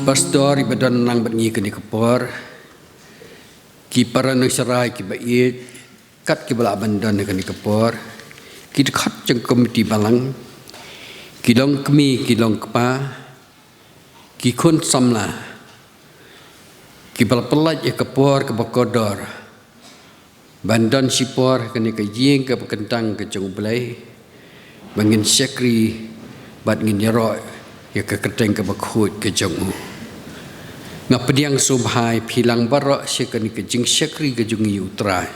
Pastor ibadan nang bengi kini kepor ki para nusrai ki bait kat ki bala bandan kini kepor ki dekat jeng komiti balang ki long kemi ki long kepa ki kun samla ki bala pelat ya kepor ke bakodor bandan sipor kini ke jing ke bekentang ke jeng belai bangin syakri bat ngin yaroi ya ke keteng ke bakhut ke jeng ngapediang subhai pilang barok syekani ke jing syakri ke jungi utrai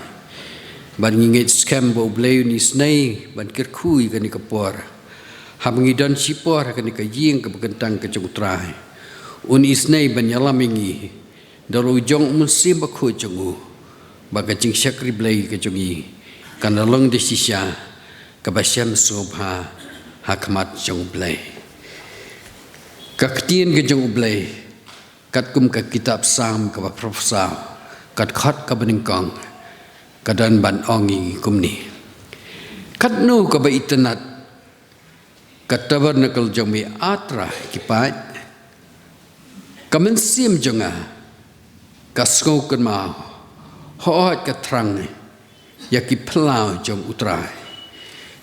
ban ngingit scam bo bleu ni snai ban kirkui kani ke por hamngidan sipor kani ke jing ke bekentang ke jung utrai un isnai ban yalamingi dalu jong musim bakhu jungu baga jing syakri blai ke jungi kana long de sisya ke basyam subha hakmat jung blai kaktin ke jung blai kat kum ke kitab sam ke profesor kat khat ke beningkong kadan ban ongi kum ni kat nu ke ba internet kat tabernacle jami atra kipat kamen sim jonga kasko kan ma hoat ke trang ya ki plau jong utrai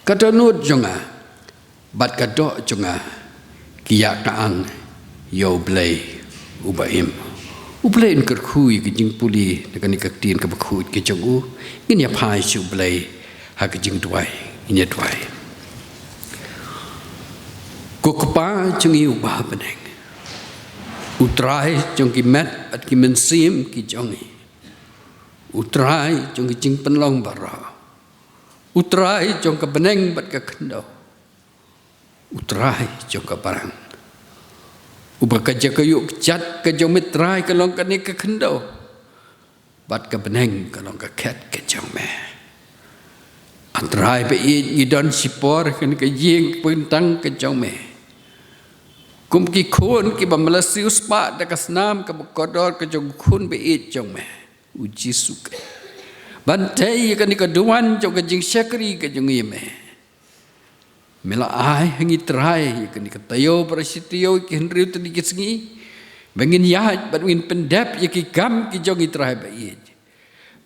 kadanut jonga bat kadok jonga kiyak taang yo blai ubaim ublain kerkhui ke jing puli dengan ikatien ke bakhut ke jongu ini apa isu blai ha ke jing tuai ini tuai ko kepa jungi ubah beneng utrai jong ki met at ki mensim ki jongi utrai jong ki jing penlong bara utrai jong ke beneng bat ke kendau utrai jong ke barang ubah kerja kayuk cat ke jong metrai kalong kani ke kendau bat ke beneng kalong ke ket ke jong me antrai be idon sipor kani ke jing pentang ke jong me kum ki khun ki bamlasi uspa da kasnam ke kodor ke jong khun be jong me uji suka bantai kani ke duan jong ke jing syakri ke jong me mela ai hangi trai kani katayo parasitiyo ki henriu tadi kesengi bangin yahat bat win pendap ya ki gam ki jongi trai bai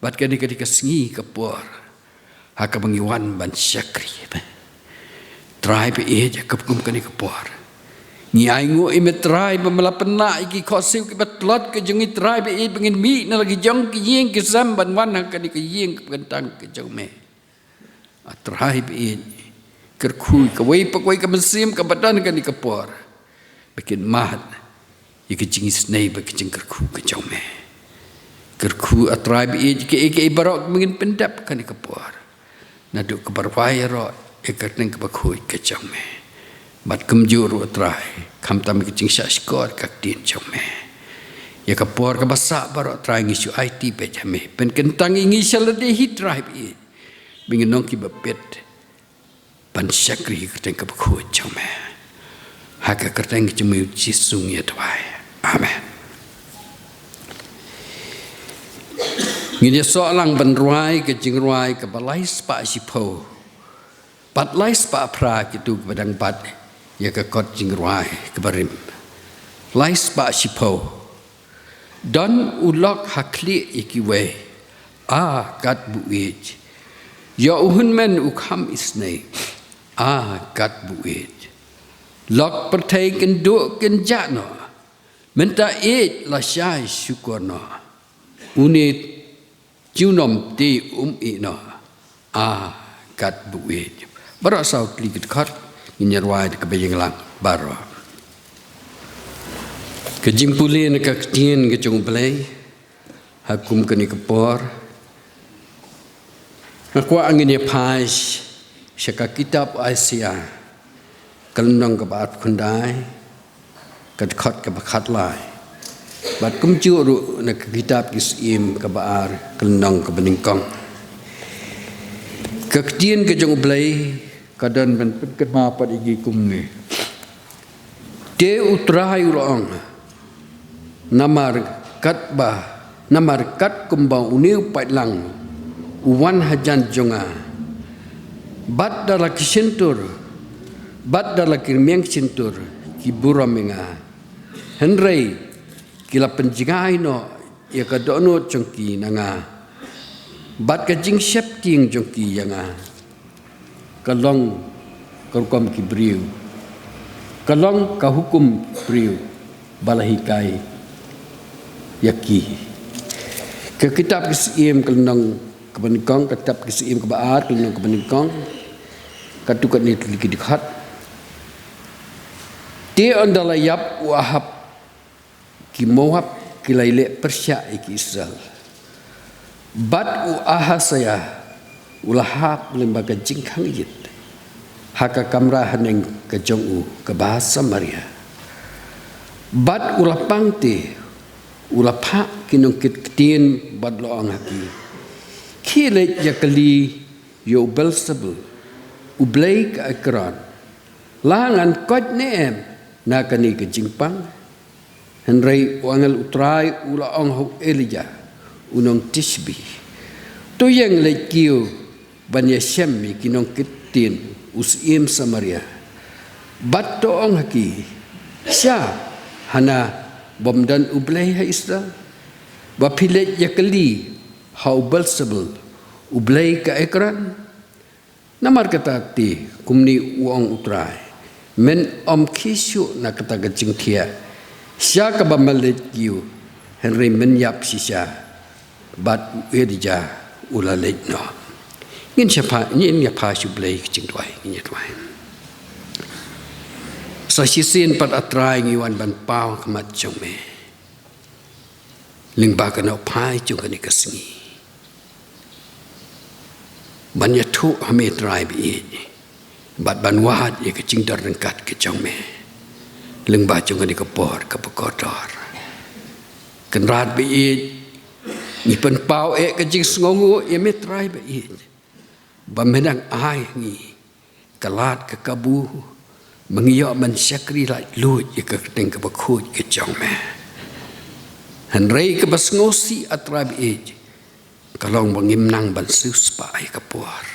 bat kani kesengi kapor haka bangiwan ban syakri trai bai ja kapkum kani kapor ni ai ngo ime trai bamela pena ki khosiu ki batlot ke jongi trai bai bangin mi na lagi jong ki yeng ki sam ban wan kani ke yeng kentang ke jong me trai bai kerkhui ke wei pakwai ke mesim ke badan kan di kepor bikin mahat ya ke jingis nei bagi jing kerkhu ke jome kerkhu atrai bi ke ibarat mungkin pendap kan di kepor naduk ke barwai ro ekateng ke bakhui ke jome bat kemjur atrai kam tam ke jing syashkor kak din jome ya kepor ke basak barok trai ngisu IT pe jame pen kentang ingi salade hitrai bi bingin nong ki bapet pan syakri keteng ke bakhu jome haka keteng jemu jisung ya tuai amen ngini soalang benruai ke jingruai ke balai spa sipo pat lai spa pra kitu ke badang pat ya ke kot jingruai ke barim lai spa sipo dan ulok hakli ikiwe kat buij ya uhun men ukham isnei kat buit lok pertai kenduk kenjano menta la syai syukurno unit junom ti ino kat buit berasal klikit khat nyerwai ke bayanglang baro kejimpulin ke ketien ke jong belai hakum keni kepor aku angin ya pais syaka kitab Aisyah kelendong ke baat kundai kat ke bakat lai bat kumcu ru na kitab kisim ke baar kelendong ke beningkong kekdien ke jong blai kadan ben ketma pat igi kumne de utrai urang namar kat kumbang uniu pat lang uwan hajan jonga bat dala kisentur bat dala kirmeng sentur ki buramenga henrei kila penjingai no ya kadono jongki nanga bat ka jing sep ting jongki yanga kalong kalkom ki briu kalong ka hukum briu balahikai yaki ke kitab kisiem kalong kebenikong kitab kisiem kebaat kalong kebenikong katukat ni lagi dikhat dia andala yap wahab ki moab kilaile persya iki Israel bat u ahasaya ulahap lembaga jingkang yit haka kamra haneng ke jongu ke bahasa Maria bat ulapang te ulapa kinong kitkin bat loang haki kile yakali yo belzebul ublay ka ekran langan kot neem nakani ke jingpang henrei wangal utrai ulaong ho Elijah unong Tishbi to yang lekiu banya syami kinong kitin usim Samaria bat to ong haki sya hana bomdan ublay ha Israel bapilet yakali hau balsabel ublay ka ekran namar kata ti kumni uong utrai men om kisyu na kata gajing tia siya kabamalit kiyo henry menyap siya bat Elijah ulalit no ngin siya pa ngin niya pa siya blay kicing tuay ngin tuay sa sisin pat atray ngiwan ban pao kamat siyang me lingba ka na upay siyang kanikasingi banya tu hame try bi bat ban wahad ye kicing dar rengkat kicang me lengba chung ni kapor kapakotor kenrat bi ni pen pau kicing sngongu ye me try bi bamenang ai ni kalat ke kabu mengiyo man syakri lai lut ye ke teng kapakut kicang me hanrei ke basngosi atrab kalong bangimnang bansus pa ay kapor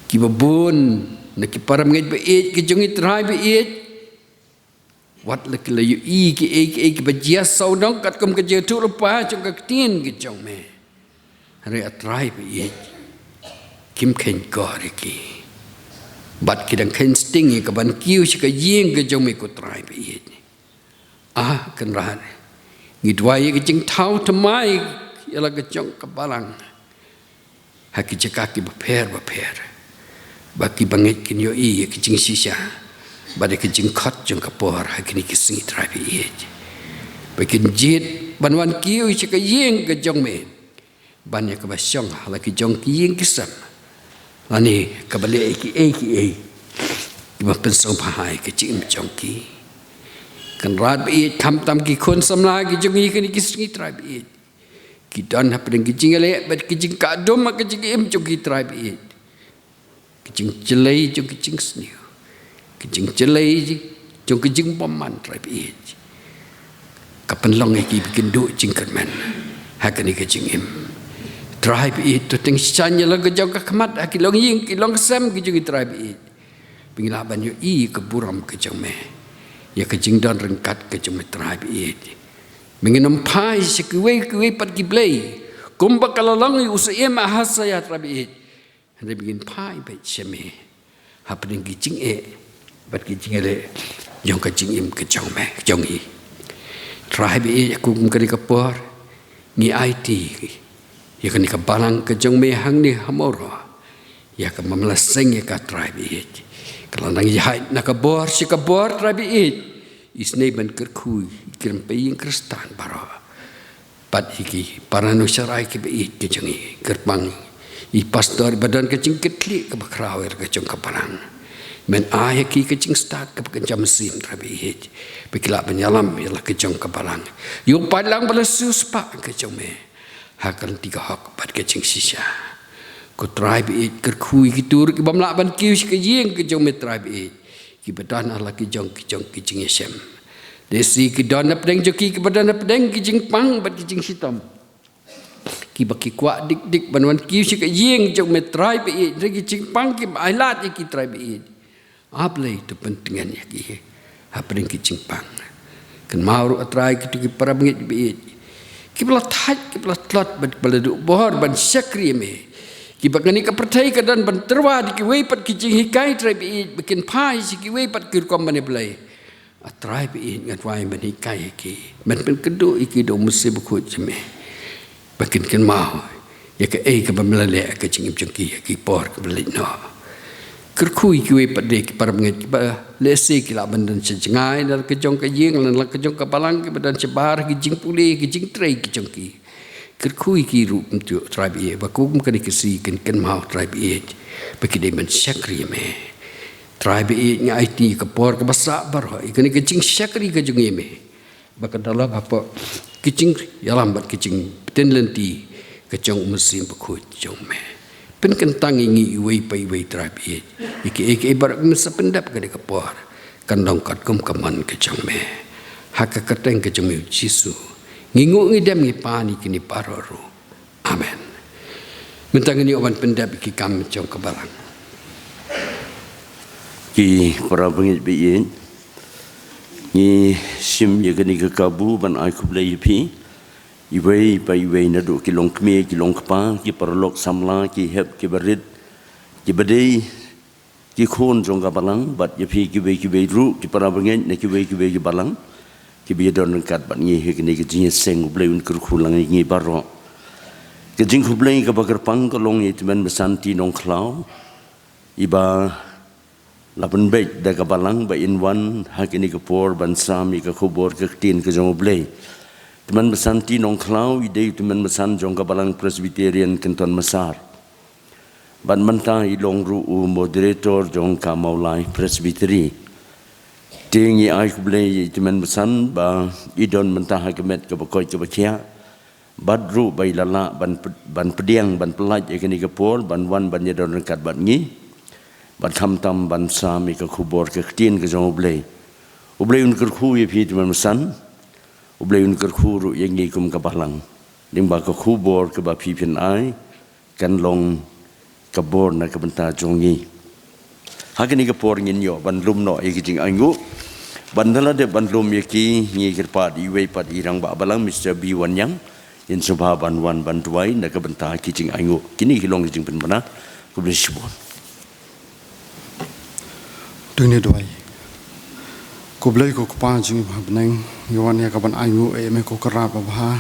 kibabun nakiparam ngit ba ki jungit rai ba wat la kilayu ki bajia saudong kat kum ke jetu rupa chung ka tin ki jong me re atrai ba kim ken gor ki bat ki dang ken sting ka ban kiu ka yeng ke jong me ko trai ba kan ran ngidwai ki jing thau tamai ialah kejong kebalang haki cekaki beper baki bangit kin yo i kejing sisa bade kejing kot jong kapor haki ni kisingi trabi i baki jit banwan kiu ceka yeng kejong me banyak kebasyong hala kejong yeng kisam lani kabale ki iba pensong pahai kejing jong ki kan rat bi tam ki kon samla ki jong i kini kisingi trabi i kita nak pedang kicing elek, bad kicing kadom mak kicing em cung kita tribe kicing celai cung kicing seniu, kicing celai cung kicing paman tribe kapan long eki bikin duk cingkerman, hakani kicing em tribe tu teng sanya lang kejauh kemat, haki long ying long sem kicing tribe pengilaban yo keburam kejauh me, ya kicing dan rengkat kejauh me tribe mengenam pai sekue pat kiblay kumba kalalangi usaim ahasaya trabi hande begin pai bet seme hapning kicing bat kicing ele jong kicing im kejong me jong i trabi kum kani kapor ni IT ya kani kabalang kejong me hang ni hamoro ya ka mamlaseng ya ka trabi kalanang yahat nakabor sikabor trabi isnei ban kerkui kirim paying kristan baro pat iki parano sarai ke beit ke jangi kerpang i pastor badan kecing ketli ke bakrawer ke jong kaparang men ai ki kecing start ke kencam sim rabi bekila penyalam ialah ke jong kaparang yu padlang balesus pak ke jong me hakan tiga hak pat kecing sisa ko tribe kerkui kitur ke bamla ban kius ke yeng ke jong me tribe ki badan ala ki jong kicing esem desi ki don pedeng joki ki badan pedeng kicing pang bat kicing hitam ki baki kwa dik banwan ki si ka yeng jong me try be it regi jingpang ki ai lat ki try be it ablei tu pentingan ya ki hapring ki jingpang kan mau atrai ki para bengit be it ki bla thaj ki bla tlot bala du bor ban sakri me ki bakani ka pertai ka dan ban terwa di ki wei pat ki jing hikai try be it bikin pai si ki wei pat ki kom bane blai atrai be it ngat wai ban hikai ki man pen kedu iki do musi bukut jeme bakin kan mau ya ke ke pemlale ke cingim cengki ki por ke belit no kerkui ki we pade ki par menget lesi ki la bandan cengai dar ke jong ke yeng lan la ke jong ke balang ki badan cebar ki jing puli ki jing trei ki cengki kerkui ki ru tu tribe e ba kum kan ki si kan mau tribe e baki de men sakri me tribe e ngai ti ke por ke basa bar kan ke jing sakri ke jong me bakadala apa kicing yalam bat kicing tenlenti kecong mesin bekut jong me pen kentang ingi iwei pai wei tribe iki bar mesa pendap ke kapor kandong kat kum kaman kecong me hak keteng kecong me jisu ngingu ngidam ngi pani kini paroro amen mentang ini oban pendap iki kam jong kebalang ki para bengit biin ni sim ye gani ke kabu ban ai ku blai pi iwei pai wei na do kilong kme kilong kpa ki parlok samla ki hep ki barit ki badei ki khon jong ga balang bat ye pi ki wei ru ki para bengen ne ki wei ki balang ki bi don kat bat ngi he ni ki jing seng blai un kur khulang ngi baro ki jing ku blai ka bagar pang ko long ye timen besanti nong klau iba lapan baik dah kabalang ba inwan hak ini kepor ban sami ke kubur ke tin ke jong blai teman besanti nong klau ide teman besan jong kabalang presbyterian kenton mesar ban mentah ilong ru moderator jong ka maulai presbyteri tingi ai blai teman besan ba idon mentah hakemet ke bakoi ke bakia badru bai lala ban pediang ban pelaj ini kepor ban wan ban yedon rekat ban ngi ban tam ban sami ke kubur ke tin ke jong blai un kerku ye pi teman mesan un kerku ru yang ngi kum ka balang ning ba ke kubur ke ba pi pin ai kan long ke bor na ke benta jong ngi hakini ke por ngin yo ban lum no ye jing angu ban dala de ban lum ye ki ngi kirpa di wei pat irang ba balang Mr. B wan yang in subha ban wan ban tuai na ke benta ki jing angu kini hilong jing pen bana ku bli shibon Dunia doai, ko belai ko kupa jing habneng yawan ya kaban ayu me ko kerap bah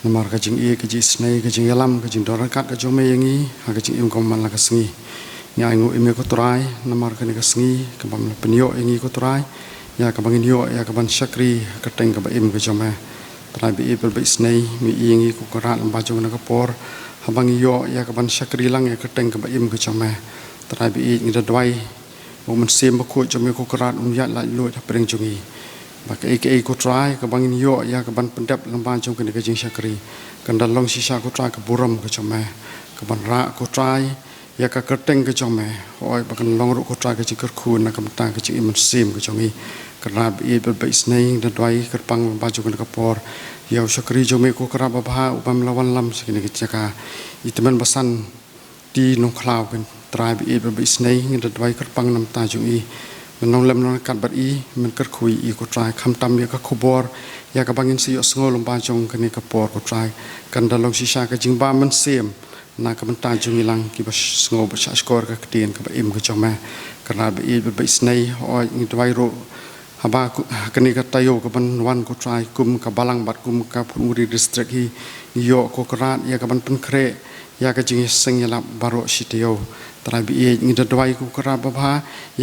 namar ka jing e ka jing snei ka jing yalam ka jing doran kat ka jong me yangi ha ka jing im kom man la ka sngi nya ayu me ko trai namar ka ni ka sngi ka bam penyo yangi ko trai ya ka bangin yo ya ka ban sakri ka teng ka ba im ka jong me trai bi e pel ba snei mi yangi ko kerat lamba jong na ka por ha bangi yo ya ka ban sakri lang ya ka teng ka ba im ka jong me trai bi e ngi da doaiมันเสียมบคุจะมีโคกราดยัดไหลลอยทับเปริงจงีบักเอโคตรายกับบางนิยยากับบันเป็นดับลำบากจงกันในกจิงชักรีกันดันลงชิชาโคตรายกับบุรมกับจงแม่กับบันระโคตรายยากับกระเต็งกับจงแม่โอ้ยบักกันลงรุโคตรายกับจิงกระคูนกับตากับจิงมันเสียมกับจงีกระราบอีเป็นใบสเนงดันไว้กระปังลำบากจงกันกับปอร์ยาวชักรีจงมีโคกราบบ้าอุปมละวันลำสิกันในกจิกาอิตมันบัสันตีนงคลาวเป็นตรายบีเป็นบิสเนย์เงินดัดไว้กระปังน้ำตาจุงอีมันน้องเล่มน้องกัดบัดอีมันกระคุยอีก็ตรายคำตำยากระคุบอร์ยากระบังอินทรีย์สงบลงบาจงกันในกระปอร์ก็ตรายกันดันลงชิชากระจิงบ้ามันเสียมนากระมันตาจุงอีลังกีบสงบประชาชนกระเตียนกระเอ็มกระจงแม่กระนาบีเป็นบิสเนย์อ้อยงินดัดไว้โรฮาบากันในกระตายโยกระบันวันก็ตรายกุมกับบาลังบัดกุมกับพุงรีดิสตริกฮีนิยโคกราดยากระบันเป็นเครยากระจิงเสียงยลับบารอชิตโยตรายบีเองอินทดไว้กุกราบบ้า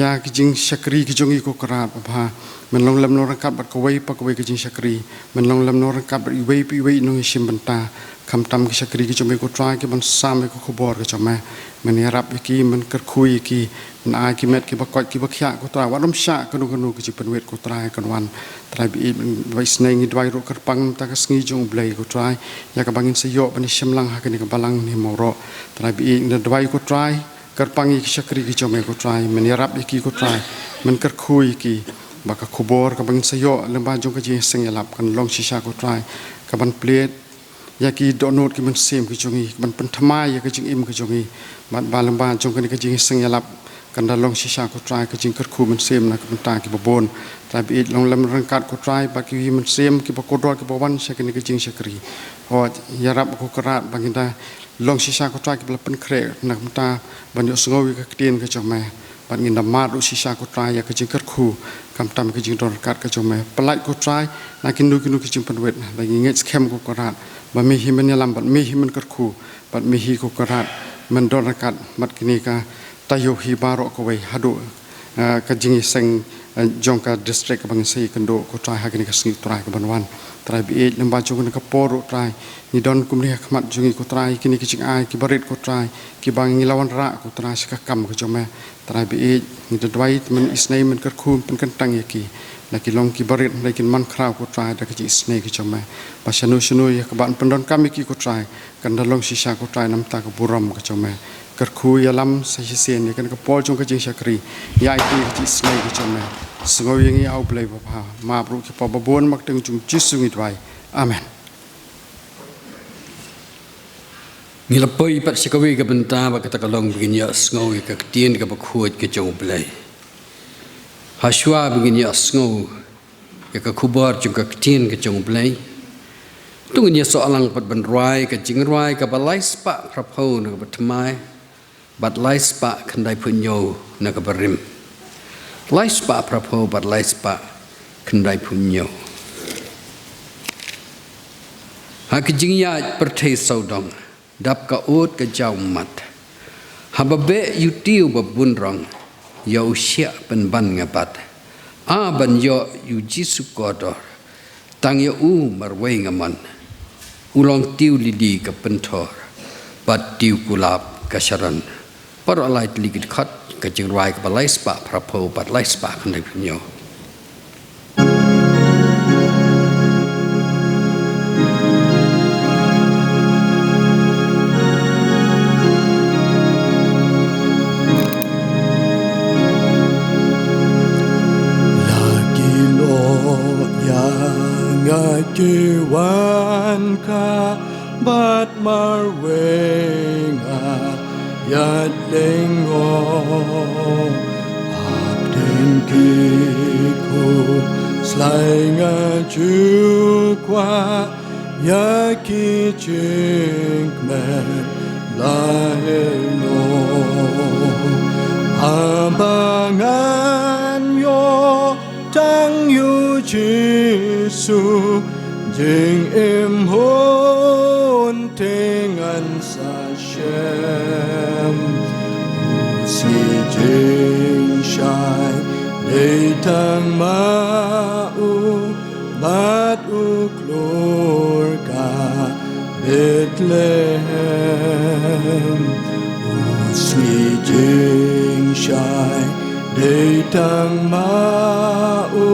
ยากจิงชักรีกิจงอีกุกราบบ้ามันลงลำนรกับบัดกวยปักวยกิจงชักรีมันลงลำนรกับบัดอีเวปีเวนงชิมบันตาคำตำกิชักรีกิจงมีกุตรายกิมันสามมีกุขบอร์กิจงแม่มันเนี่ยรับอีกีมันกระคุยกีมันอายกิเม็ดกิบักกอดกิบักขยะกุตรายวัดน้ำชะกนูกิจิเป็นเวทกุตรายกันวันตรายบีมันไว้สเนงิดไว้รุกระปังตากสงีจงเบลกุตรายยากบังอินสยบบันชิมลังหากินกับบาลังนิมรตรายบีอินทดไว้กุตรายกระปังอีกชักรีกิจงเมกุตรายมันยรับอีกีกุตรายมันกระคุยกีบักขบอร์กับบังอินสยบลำบากจงกิจิเสียงยลับกันลองชิชากุตรายกับบันเปลี่ยน ya ki donot ki man sem ki jongi man pentamai ya ki jing im ki jongi man balam ban jong ki jing seng yalap kan dalong sisa ko try ki jing kerku man sem na ki ta ki babon tapi long lam rangkat ko try ba ki man sem ki ba kodor ki bawan sa ki jing sakri ho yarap ko kerat banginda long sisa ko try ki belapen kre na ta banyo sengowi ki tien ki jong me ban ngin damat u sisa ko try ya ki jing kerku kam tam ki jing dor kat ki jong me pelai ko try na kinu ki jing penwet ba nginget skem ko kerat ba mi himen yalam ba mi himen kerku ba mi hi ko kerat men dor kat mat kini ka tayo hi baro ko wei hadu ka jing seng jongka district bang sei kendo ko try ha kini ka sing try ka banwan try bi lemba jong ka poru try ni don kumri khmat jungi ko try kini ki jing ai ki barit ko try ki bang ngilawan ra ko try ska kam ko jome try bi ni dwai men isnai men kerku pen kentang yaki laki long ki barit laki man kraw ko try da ki isnai ki jome pasanu sunu ya ka ban pendon kami ki ko try kan dalong sisa ko try nam ta ko buram ko jome kerku yalam sa hisen ya kan ka pol jong ka jing sakri ya ki isnai ki jome sengowi ngi au play ba ma bru ki pa babon mak teng jung jisungi dwai amen ngilapoi pat sikawi ka benta ba kata kalong begini sengowi ka tien ka bakhuat ke jong play haswa begini sengow ya ka kubar jung ka tien ka jong play tungnya soalang pat benrai ka jingrai ka balai spa prapo na batmai bat lai spa kandai punyo na ka barim lai spa prapo bat lai spa kandai punyo ha ka jingya perthai saudong dap ka ot ka jaw mat hababe yutiu babun rong yo sia pen ban ngapat a ban yo yu jisu kodor tang yo u marwei ngaman ulong tiu lidi ka pentor bat tiu kulap ka sharan par alai ligit khat ka jingrai ka balai spa prapo bat lai spa kandai punyo Kiwan ka bat marwenga yat lengo abden kiku slainga jukwa yaki jinkmen laheno abangan yo tang yu jisu jing im hon tengan sa shem si jing shai de tang ma u bat u klor ka Bethlehem si jing shai de tang ma u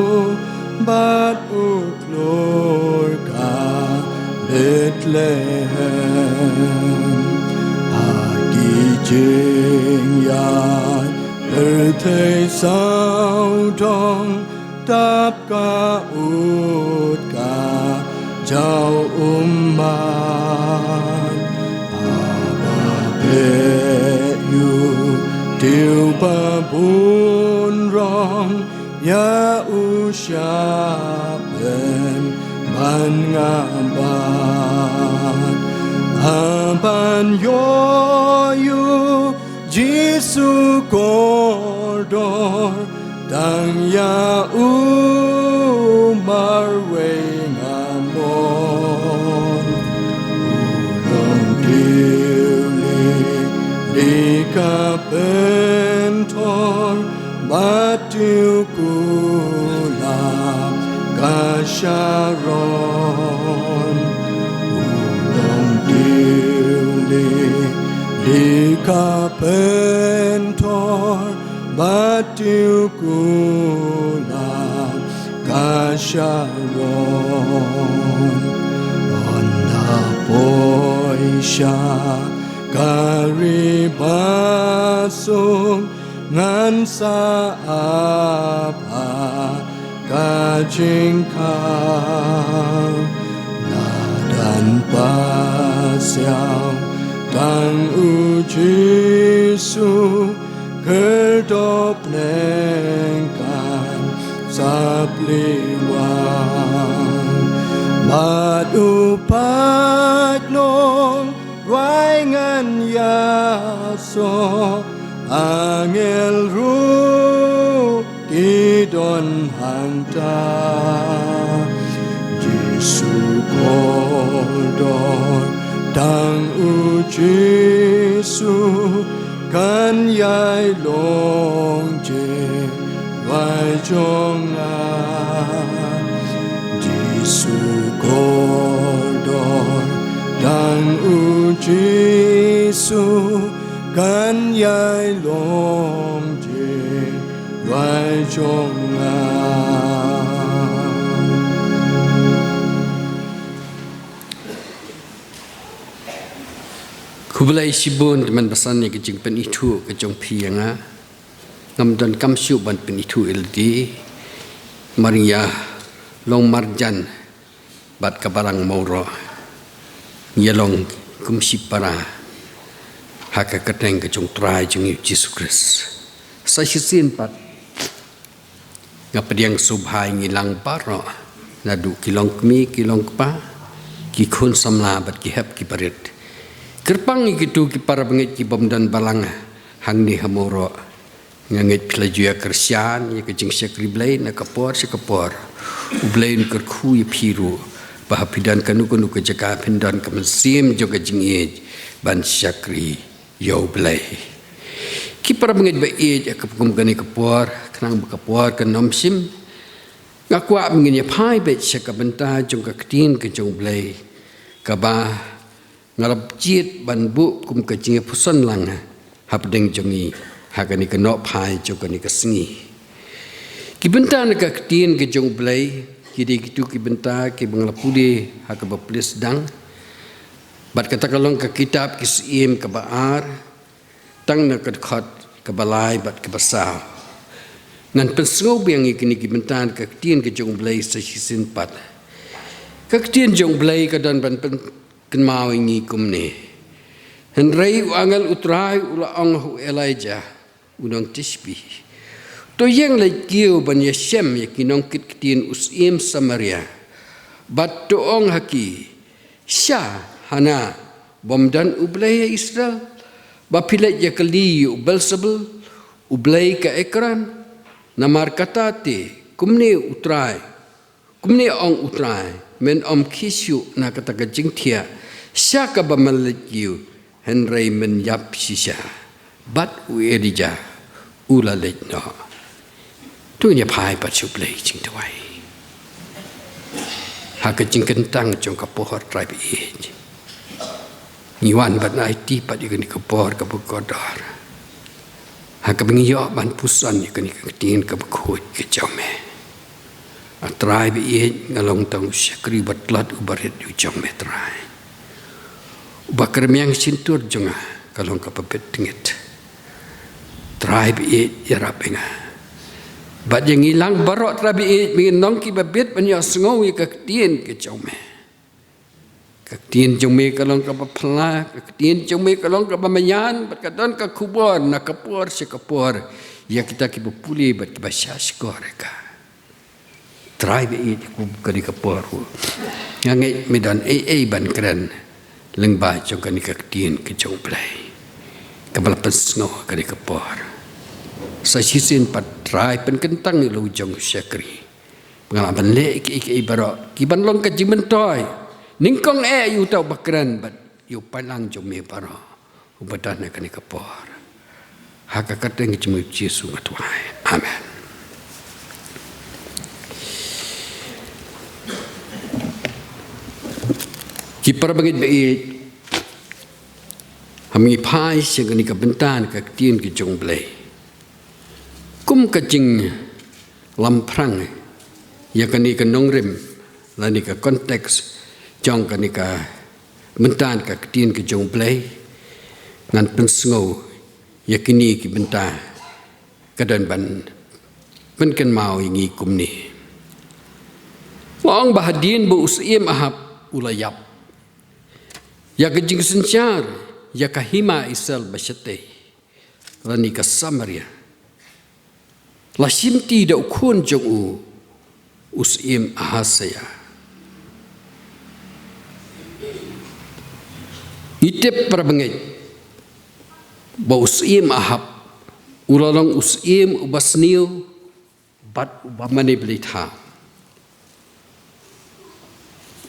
bat u klor ka Bethlehem hagi jing yai erthei sao dong tap ka ut ka jau umman aba pe yu tiêu ba bun rong ya usha ben man ngaban aban yo yu Jisu kodor tang ya marweng amon ulong diuli lika pentor batiu kulap kasharon ulong diuli lika pentor batiu kulap kasharon onda poisha karibasung ngan sa apa kajingkang nadan ba xiao tang u Giêsu cơ đop neng kan sap liwan mat u pat nong Rai ngan ya so angel ru di don hanta Jesu kodor tang u Jesu kan yai long je vai chong a Jesu kodor tang u Jesu kan yai long je vai chong a Kublai sibun teman pesan ni kecing pen itu kecong pianga ngam dan kam siu ban pen itu ildi Maria long marjan bat kabarang mauro yelong kum sipara haka keteng kecong trai jeng Yesus Kristus sa hisin pat ngapediang subhai ngilang paro nadu kilong kmi kilong pa ki khun samla bat ki hep ki parit Kerpang itu ki para bengit ki bom dan balang hang ni hamoro ngangit pelajuya kersian ya kecing syakri blai na kapor sekapor ublain kerku ya piru bahapidan kanu kanu kejaka pindan kemesim juga jingij ban syakri yau blai ki para bengit ba ej kapum gani kapor kenang kapor kenom sim ngakwa mengin ya pai bet syakabenta jong katin ke jong blai kaba ngarap jiet ban bu kum kecing pusan lang hap deng jongi hakani ke nok pai jogani ke sengi ki benta na ka tien ke jong blai kidi kitu ki benta ki banglapude hak ba plis dang bat kata kalong ke kitab ki sim ke baar tang na ka khot ke balai bat ke basau nan pensau biang ikini ki benta ka tien ke jong blai sa hisin pat ka tien jong blai ka dan ban kan mau ingi kumne henrei angal utrai ula ong Elijah unang tisbi to yang le kiu ban yesem yakinong kitkin usim Samaria bat to ong haki sha hana bomdan ublay Israel bapilat yakali ubelsebel ublay ka ekran namar katate kumne utrai kumne ong utrai men om kisyu na kata kajing tia syaka bamalit yu henrei men yap sisa bat u erija ula let no tu nya pai pat su play jing tawai ha kajing kentang jong kapohor tribe age niwan bat nai ti pat yu ni kapor kabukodor ha kabingiyo ban pusan yu ni katin kabukut ke jome Atrai bi ngalong tang syakri batlat ubarit yu jong metrai. Ubakar miang sintur jonga kalong kapapet tingit. Trai bi yarapenga. Bat yang hilang barok trai bi mingin nong ki babit banyak sengawi kaktien ke jome. Kaktien jome kalong kapapela, kaktien jome kalong kapamayan bat kadon ka kubor na kapor sekapor ya kita ki bupuli bat kibasyas koreka. Try be kadi kaporu ngangai medan ban keren lengba jong kani kaktien ke jong play kabal pesno kadi kapor sa sisin pat try pen kentang lu jong syakri pengalaman le iki baro kiban long ka jimentoy ningkong yu tau bakran bat yu palang jong me baro ubadan kani kapor hakakat ngi jemu Yesus ngatuai amen. Kipar bangit baik, kami pai segani kebentan kaktin ke jong blai. Kum kacing lamprang, ya kani ke nongrim, lani ke konteks jong kani ke bentan kaktin ke jong blai, ngan pensengau, ya kini ke bentan kadan ban penken mau ingi kum ni. Wang bahadin bu usim ahap ulayap. ya kejing sencar ya kahima isal basyate lani ka Samaria la simti da ukun jong u usim Ahasaya itep perbengai ba usim Ahab ulalong usim ubasniu bat ubamane belita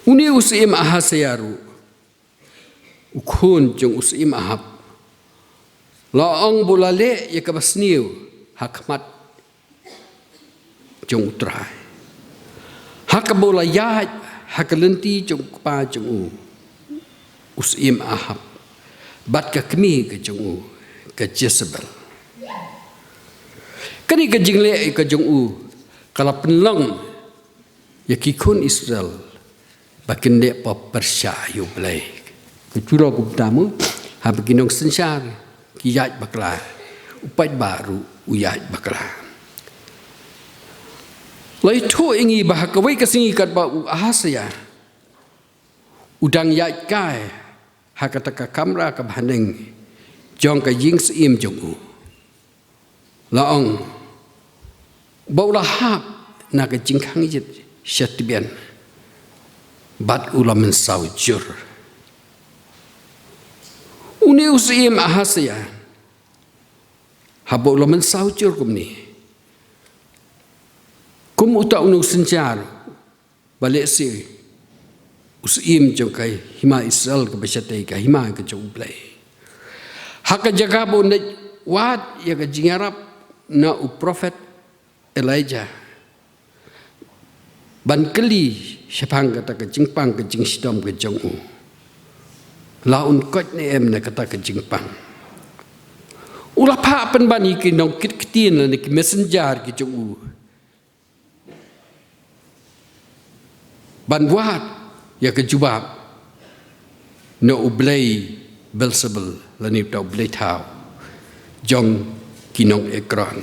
uni usim Ahasaya ru ukun jong usim Ahab laong bulale ya kabasniu hakmat jong utrai hakabola yaj hakalenti jong pa jong u usim Ahab bat ka kemi ke jong u ke Jezebel kani ka jingle ka jong u kala penlang ya kikun Israel bakin de pa Persya yu blai ke cura ku tamu ha beginong sensar ki yaj bakla upat baru uyaj bakla lai thu ingi bahakawai kasingi kat ba Ahasaya udang yaj kai hakataka kamra ka bhaneng jong ka ying sim jong u laong baula hap na ka jingkhang jit syatbian bat ulam saujur uni usim Ahasaya habo ulam saujur kumni kum uta unung sencar balik si usim jong kai hima Israel ke basyate ka hima ke jong blai haka jaga bo ne wat ya ka jingarap na u prophet Elijah ban keli syapang kata ke jingpang ke jing sidom ke jong u laun kot ne em na kata ke jingpang ulah pa pen bani ki nong kit kitin ni ki messenger ki jong u ban buat ya ke jubab no ublay Belzebul lani tau ublay tau jong kinong Ekron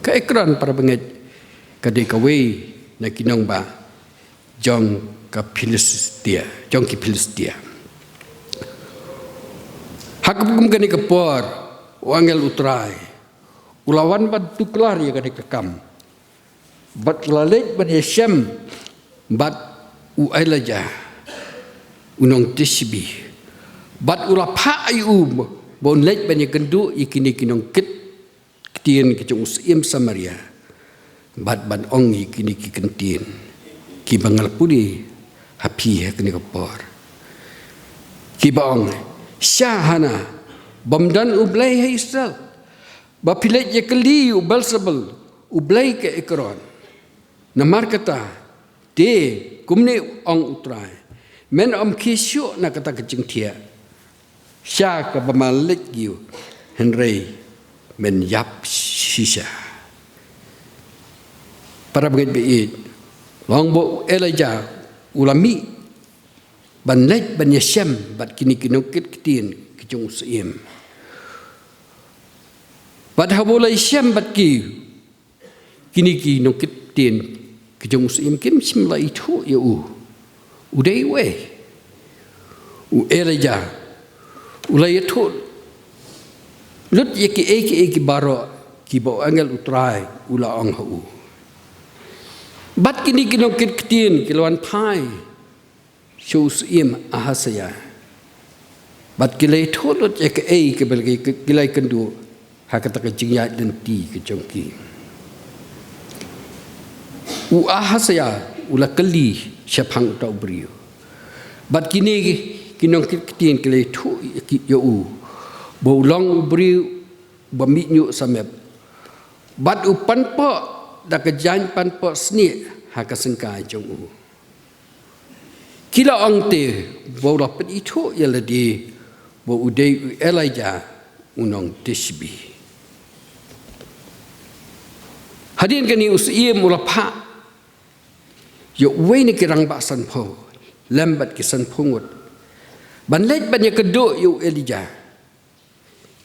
ka Ekron para benget ka de kawe na kinong ba jong ka Filistia jong ki Filistia hakapum gani ka por wangel utrai ulawan bat tuklar ya gani ka kam bat lalet ban Yeshem bat u Elijah unong Tishbi bat ula pa ayu bon lej banyak gendu ikini kinong kit kitien ki jong usim Samaria bat ban ong ikini ki kentien ki bangal pudi hapi kini kapor ki baong syahana bomdan ublay ha Israel bapilet ye keli u Belzebul ublay ke Ekron namar kata de kumne ong utrai men om kisyo na kata kecing tia sya ka bamalik yu henry men yap shisha para bangit beid long bo Elijah ulami ban lej ban Yeshem bat kini kinokit kitin kicung seim bat habola Yeshem bat ki kini kinokit tin kejong usim kim simla itu ya udai we u Elijah ulai itu lut yeki baro ki bo angel utrai ula ong hu bat kini kinong kitin kilwan pai shus im Ahasaya bat kilai itu lut yeki ke belgi kilai kendu hakata ke jingya dan ti kejong ki u Ahasaya ula keli syapang tau beriu bat kini kinong kitin kele tu yo u bo long beriu ba mi nyu samep bat u panpo da ke jan panpo sni ha ka sengkai jong u kila ong te bo la pet itu ya la di bo u de Elijah unong Tishbi hadin kani usie mula pa yo we ni kirang ba san pho lambat ki san phungut ban lej ban ye kedo yo Elijah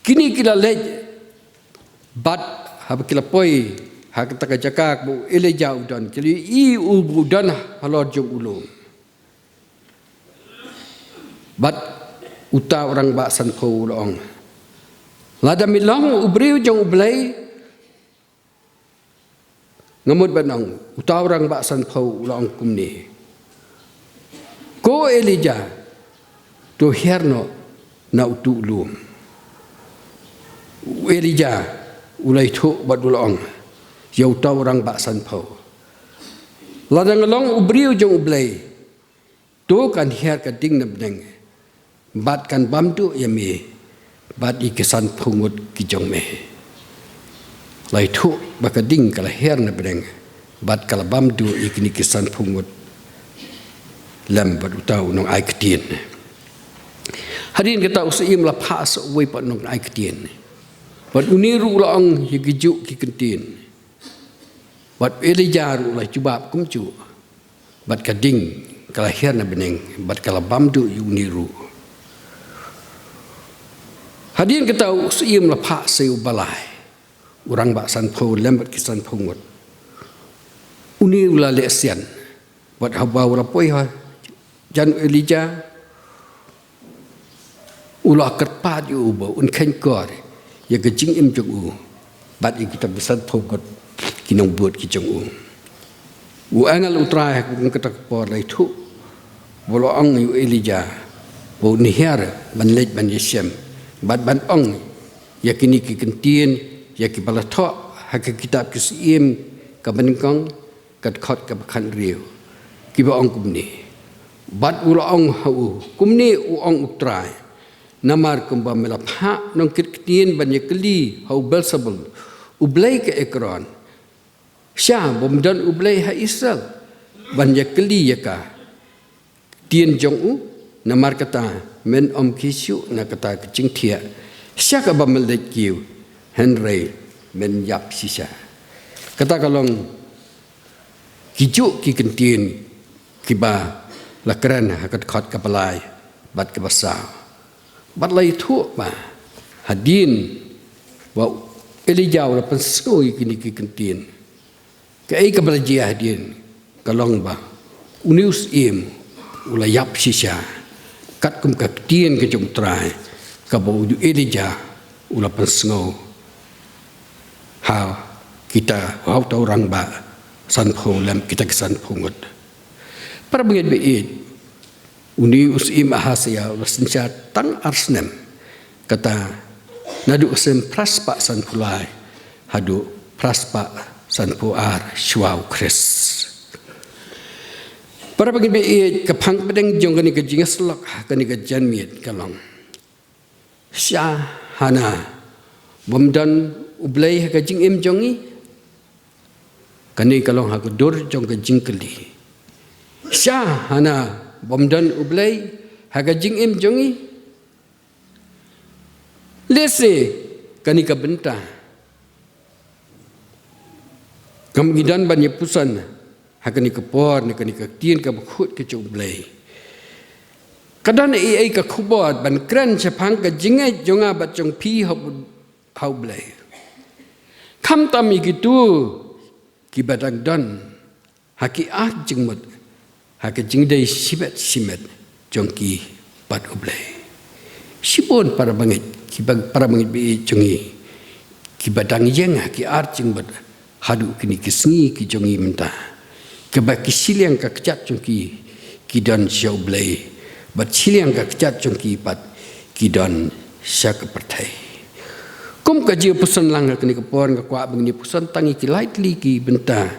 kini kila lej bat hab kila poi ha ka jakak bu Elijah udan kili i udan halor jong ulung bat uta orang ba san pho long lada mi long ubriu jong ublay ngamut banong uta orang ba san pho long kumni ko Elijah to herno na utu lum Elijah ulai thu badulong yau ta orang ba san pho lada ngalong ubriu jong ublay to kan her ka ding na bneng bat kan bam tu yami bat i kesan pungut ki jong me lai thu bakading kala her na bneng bat kala bam tu i kini kesan pungut lam bat utau nong ai ketien hadin kata usaim la pha so we pat nong ai ketien bat uniru la ong hi giju ki kentin bat Elijah ru la cubab kum cu bat kading kala her na bneng bat kala bam tu uniru hadin kita usim lepak seu balai orang bak san pho lembat kisan pungut uni ula lesian buat habau rapoi ha jan Elijah ula kerpat yu ba un khen kor ya ke jing im jong u bat i kita besan pungut kinong buat ki jong u angal utrai ku kata por lai thu bolo ang yu Elijah bo ni her ban lej ban yesem bat ban ong yakini ki kentien yaki balatho hak kitab ki sim ka bankong kat khot ka khan riu ki ba ong kumni bat ula ong hau kumni u ong utrai namar kumba melapha nong kentien ban yakli hau belsabul ublay ka ekron sha bomdan ublay ha Israel ban yakli yaka tien jong u namar kata men om kishu na kata kecing thia siaka bamel de kiu Henry men yap sisa kata kalong kiju ki kentin kiba lakran hakat khot kapalai bat ke basa bat lai thu ba hadin wa Elijah la pensoi kini ki kentin ke ai ka balajia hadin kalong ba unius im ula yap sisa kat kum kat tien ke jong trai ka bo du Elijah ula pensngo ha kita hau tau orang ba san pho lam kita kesan pungut para bengit beit uni usim ahasya wasincha tang arsnem kata nadu sem praspa san pulai hadu praspa san puar shwau kris para bagi be kapang pedeng jong kani ka jingas lok kani ka janmiet kalong sya hana bomdan ublay ka jing im jongi kani kalong ha dur jong ka jingkeli sya hana bomdan ublay ha ka jing im jongi lese kani ka benta kamgidan banyak pusan hakani ke por ni kani ke tien ka khut ke chung blai kadan ai ka khubot ban kran chapang ka jingai jonga bat chong phi hau blai kham tam i gitu ki badang don haki ah jingmut haki jingdai simet chong ki bat blai sibon para bangit ki para bangit bi chongi ki badang yang haki ar jingmut hadu kini kisngi ki jongi mentah kebak siliang ka kecap cungki kidan syau blai bat siliang ka kecap cungki pat kidan syak pertai kum ka je pusan lang ka ni ka por ka kwa bang ni pusan tangi ki lightly ki benta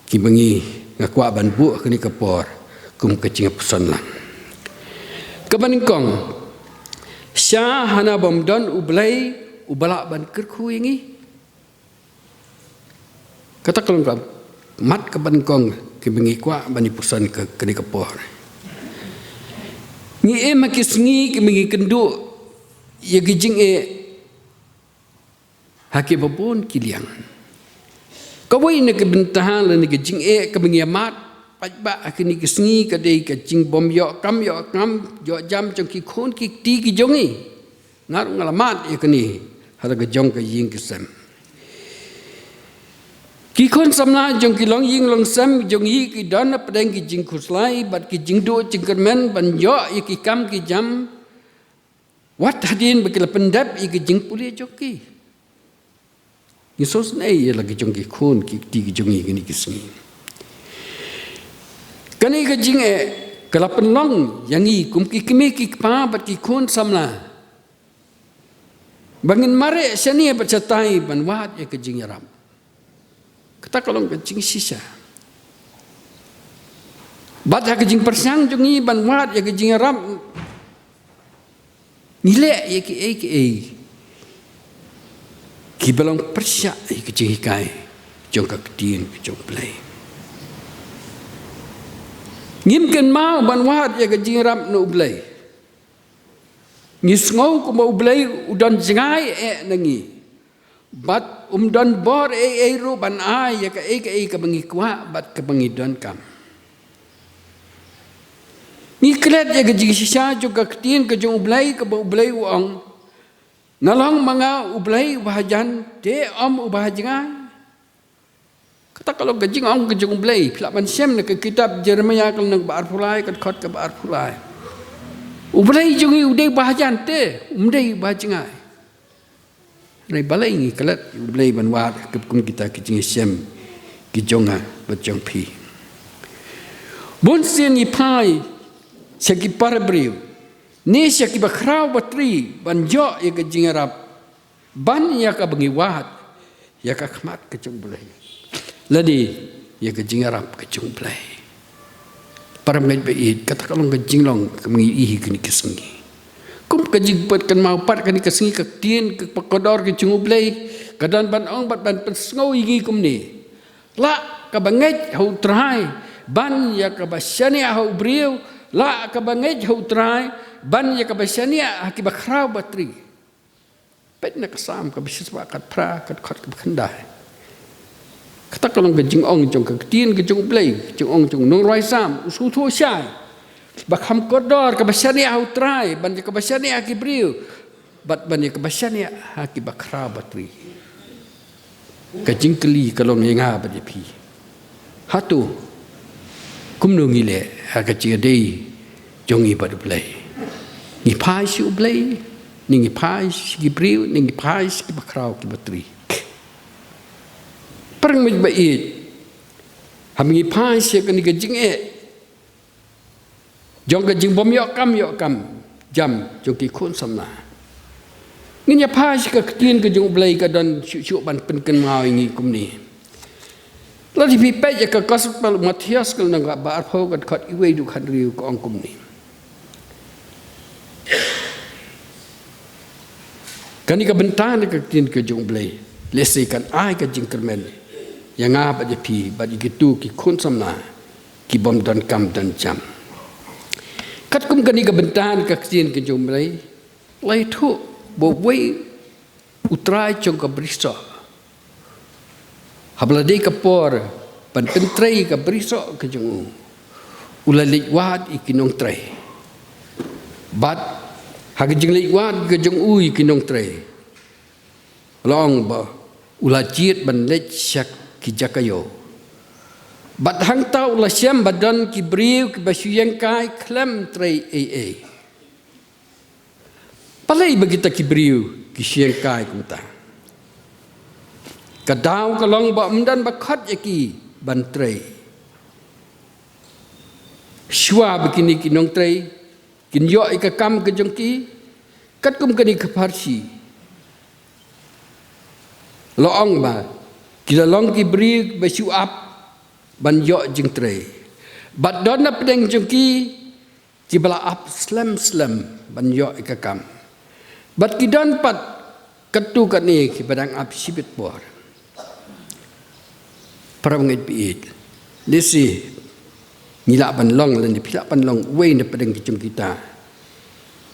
ki bangi ka kwa ban bu ka ni ka por kum ka jinga pusan lang ka banikong sya hana bomdan ublai ubala ban kerku ingi kata kalong ka mat ke bankong ke bengi kwa bani pusan ke keni kapor ni makis ngi ke bengi kendu ye gijing hake babon kiliang kawai ne ke bentahan le ne gijing ke bengi mat pajba akini kisngi ke dei ke jing bom yo kam yo jam jong ki khon ki ti ki jongi ngar ngalamat ye keni hara ke jong ke ying kesem ki khon samna jong ki long ying long sam jong yi ki dan pedeng ki jing khuslai bat ki jing do jing kermen ban yo ki kam ki jam Wat hadin bakil pendap i gejing puli joki. Yesus nei lagi jongki khun ki ti jongi gini kisni. Kani gejing kalapan long yangi kum ki kimi ki pa bat ki khun samla. Bangin mare sani bercatai ban wat gejing yaram. Kata kalau gejing sisa. Bat gejing persang jongi ban wat gejing yaram. Nilai ki belong persyak ke jengkai jong ka kedin jong play ngim ken mau ban wat ya ke jingrap no blay ngis ngau ko mau blay udan jengai nangi bat dan bor ru ban ai ya ka bangi kwa bat ka bangi don kam ni klet ya ke jing sisa jong ka kedin ke jong blay ka blay uang Nalang mga ublay ubahajan te ubahajangan. Kata kalau gajing gajing ublay, pelaban sem nak kitab Jeremia kalau nak berpulai kat kot ke berpulai. Ublay jungi udai ubahajan te umdai ubahajangan. Rai balai ni kalat ublay banwar kekum kita gajing sem gijonga bajong pi. Bon sen ni pai segi parabriu. Ni siya kibakraw batri banjo ya ka jingarap ban ya ka bangi wahat ya ka khmat ka chung bulay ladi ya ka jingarap ka chung bulay para ngai bait kata kalong ka jinglong ka bangi ihi kini kesengi kum ka jigbat kan mau pat kani kesengi ka tien ka pakodor ka chung bulay kadan ban ong bat ban pesngau igi kum ni la ka bangai hau trai ban ya ka basyani hau briu la ka bangai hau trai ban ya kabasania akibat keraw batri pet nak kesam kabisas bakat pra kat kot kendai kata kalau gejing ong jong ketin gejong play jong ong jong nong roi sam usu thu syai bakham kodor kabasania utrai ban ya kabasania akibriu bat ban ya kabasania akibat keraw batri gejing keli kalau ngenga bat pi hatu kumno ngile hakati dei jongi bat play ni pai si ublay ni pai si gibriu ni pai si bakraw ki batri parang med bait hami pai si kan gajing jong gajing bom yo kam jam jong ki khun samna ni pai si ka tin gajing ublay ka dan syu ban pen mau ngi kum ni la di pi pe ya ka gospel Matias kal nang ba arpho kat khat iwe du khan riu ko ong kum ni kani ka bentan ka tin ke jong blay lesi kan ai ka jing kermen yang apa je pi ba gitu ki khun samna ki bom dan kam dan jam kat kum kani ka bentan ka tin ke jong blay lai thu bo wei utrai jong ka briso hablade ka por pan pentrei ka briso ke jong ulalik wat ikinong trei bat hagijing liwat gejong ui kinong tre long ba ulajit ban lech syak ki jakayo bat hang tau la syam badan ki briu ki basuyang kai klem tre palai bagita ki briu ki syang kai kunta kadau kalong ba mdan ba khat yaki ban tre shwa bikini kinong tre kinyo ika kam ke jongki kat kum kani khaparsi loong ba kila long ki bri ba shu up ban yo jing tre bat don na pedeng jongki ki bala up slam ban yo ika kam bat ki don pat katu kani ki badang up sibit bor para ngit biit lisi nila ban long lan di pila ban long we na pedeng ki kita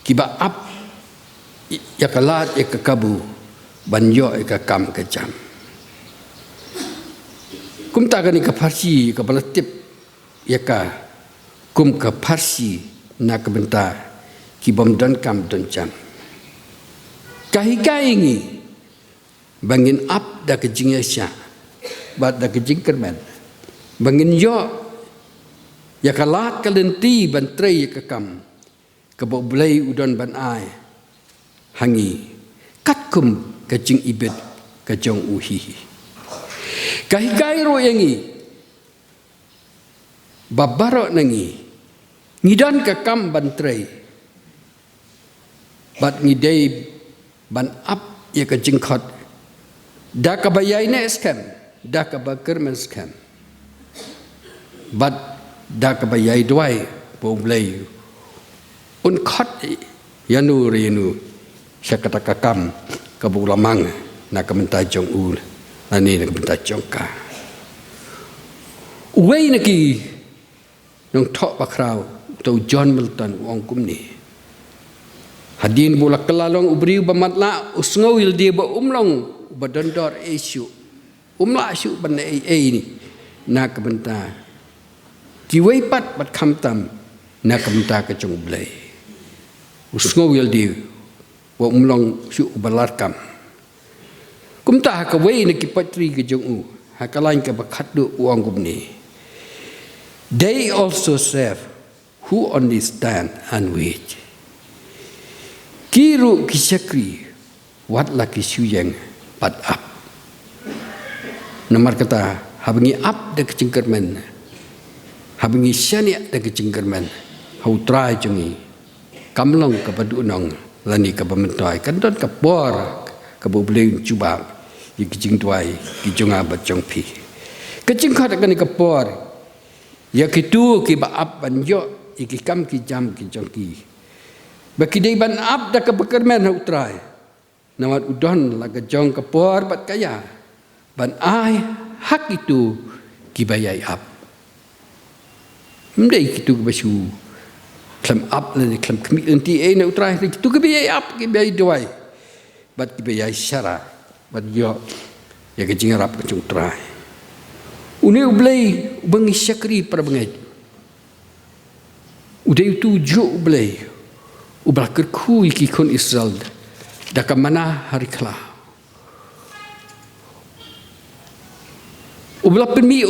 kiba ap ya kalat ya kabu ban yo ka kam ka jam kum ta gani ka farsi ka balatip ya ka kum ka farsi na ka benta ki bom dan kam dan jam kahika ingi bangin ap da ka jingya sya bat da ka jingkerman bangin yo ya kalat kalenti ban trei ka kam ka boblay udon ban ai hangi katkum kajing ibet kajong uhi kahigai ro yangi babaro nangi ngidan ka kam bantrei bat ngidei ban up ya kajing khot da ka bayai ne scam da ka bakar men scam bat da ka bayai dwai bom lei un khot yanu renu syakata kakam kabulamang na kamenta jong ul ani na kamenta jong ka uwei na ki nong thok bakrau to John Milton wong kumni hadin bulak kelalong ubriu bamatla usngowil dia ba umlong badondor isu umla isu ban ni na kamenta kiwei pat bat khamtam na kamenta ka jong blai usngowil dia wa umlong su balarkam kumta ka wei na ki patri ka jong u hakalain ka bakhat du wong kumni they also serve who understand and wait kiru kisakri wat la kisuyang pat up namar kata habangi up de kecingkermen habangi syania de kecingkermen hau try jongi kamlong ka padunong lani ka bamentoi kan don ka bor ka bobleng cuba yi kicing tuai ki jonga ba jongpi kecing khat kan ka bor ya kitu ki ba ap ban yo iki kam ki jam ki jongki baki dei ban ap da ka bekermen hau trai nawat udon la ka jong ka bor bat kaya ban ai hak itu ki bayai ap mdei kitu ba su klem up le klem kmi enti e na utrai tu ke biai up ke biai doai bat ke biai syara bat yo ya ke jingarap ke utrai une ublei bangi syakri para bangai udai tu jo ublei ubra kerku iki kon Israel da ka mana hari kala ubla penmi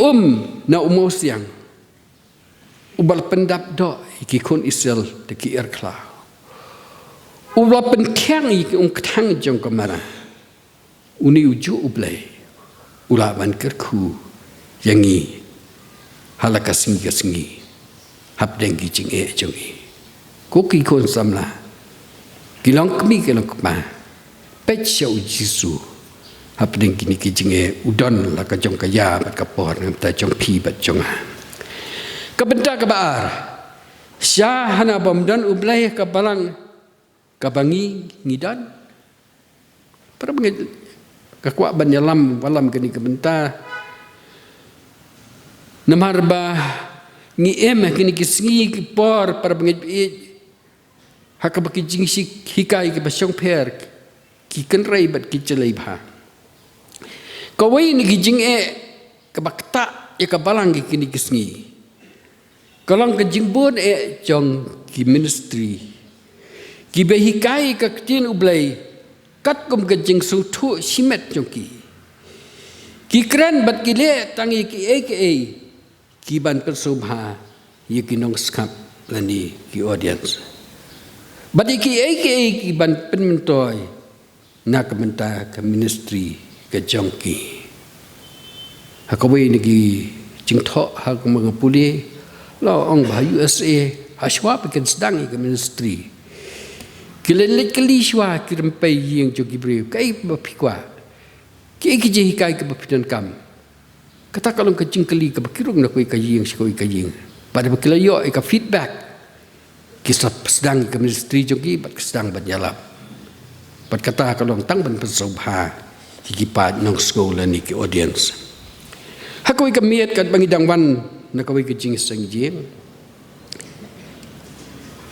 na umau siang ubal pendap do iki kon Israel de ki erkla ubla penkhang iki ketang jong kamara uni uju ublai ula ban kerku yangi halaka singi hap dengi jing e jongi ko ki kon samla kilong kmi kilong kma pech shau jisu hap dengi ni ki jing e udon la ka jong kaya bat ka por ngam ta jong pi bat jonga kabenta kabar syah hana bomdan ublai ka balang ka bangi ngidan para bangi ka kwa banyalam walam kini kabenta namarba ngi kini kisingi ki por para bangi hak baki jingsi hikai ki basyong per ki kenrai bat ki chelai bha kawai ni ki jing ka bakta ya ka balang ki kini kisingi kalau ke jingbon jong ki ministry ki behikai ka ktin ublai kat kum ke jing su thu simet jong ki kran bat ki le tangi ki ban persubha ye ki nong skap lani ki audience bat ki ki ban penmentoi na ka menta ka ministry ka jong ki hakawai ni ki jingtho ha ka mangapuli lo ong ba USA haswa pekan sedang ke ministry kilelet kali shwa kirempai yang jogi bre kai bapikwa ki je hikai ke bapitan kam kata kalau kecing kali ke bakirung na koi kaying sikoi kaying pada bakilayo ka feedback kisah sedang ke ministry jogi bat sedang berjalap bat kata kalau tang ban persubha hikipat nong sekolah ni ki audience hakoi kamiat kat bangidang wan na kawai kecing sengjing